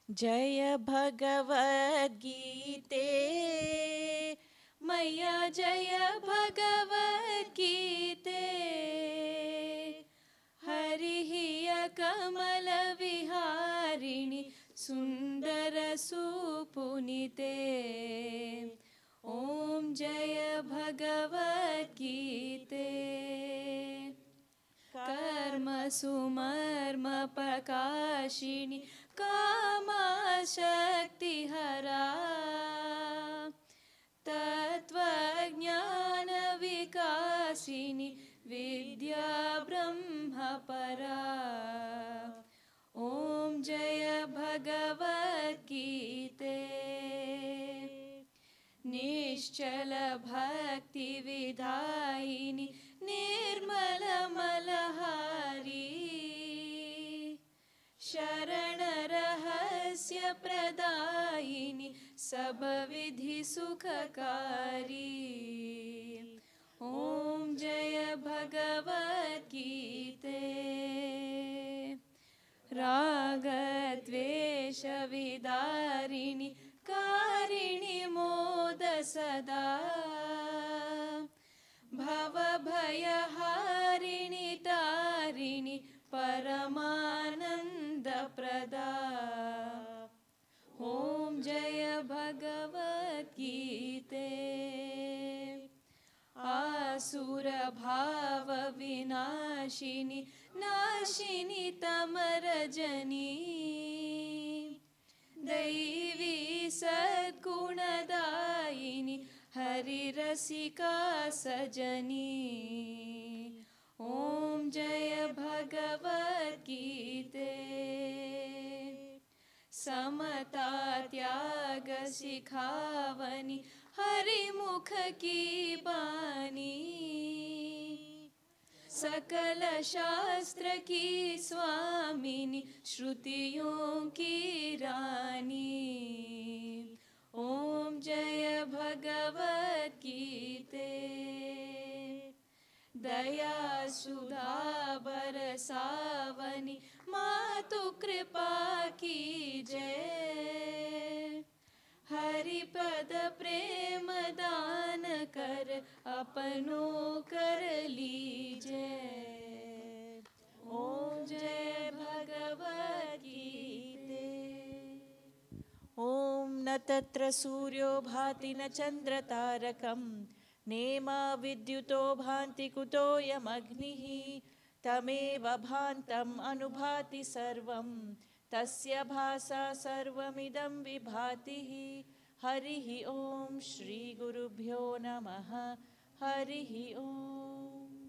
जय भगवद्गीते मया जय भगवद्गीते हरिः कमलविहारिणि सुन्दरसुपुनीते ॐ जय भगवद्गीते कर्मसुमर्मप्रकाशिनि कामशक्तिहरा तत्त्वज्ञानविकासिनि विद्या ब्रह्मपरा ॐ जय भगवद्गीते निश्चलभक्तिविधायिनि निर्मलमलहारी शरणरहस्यप्रदायिनि सबविधिसुखकारी ॐ जय भगवद्गीते रागद्वेषविदारिणि कारिणि मोद सदा भवभयहारिणि तारिणि परमानन्दप्रदा ॐ जय भगवद्गीते आसुरभावविनाशिनि नाशिनि तमरजनी दैवी सद्गुणदायिनि हरिरसिका सजनी ॐ जय भगवद्गीते समता त्याग सिखावनी हरिमुख की बानी सकल शास्त्र की स्वामिनी श्रुतियों की रानी ॐ जय भगवद्गीते दया सुधा बरसावनी मातु कृपा की जय हरिपद प्रेम दान कर अपनो कर लीजय ॐ जय भगवद्गीते ॐ न तत्र सूर्यो भाति न चन्द्रतारकं नेमा विद्युतो भान्ति कुतोऽयमग्निः तमेव भान्तम् अनुभाति सर्वं तस्य भासा सर्वमिदं विभाति हरिः ॐ श्रीगुरुभ्यो नमः हरिः ॐ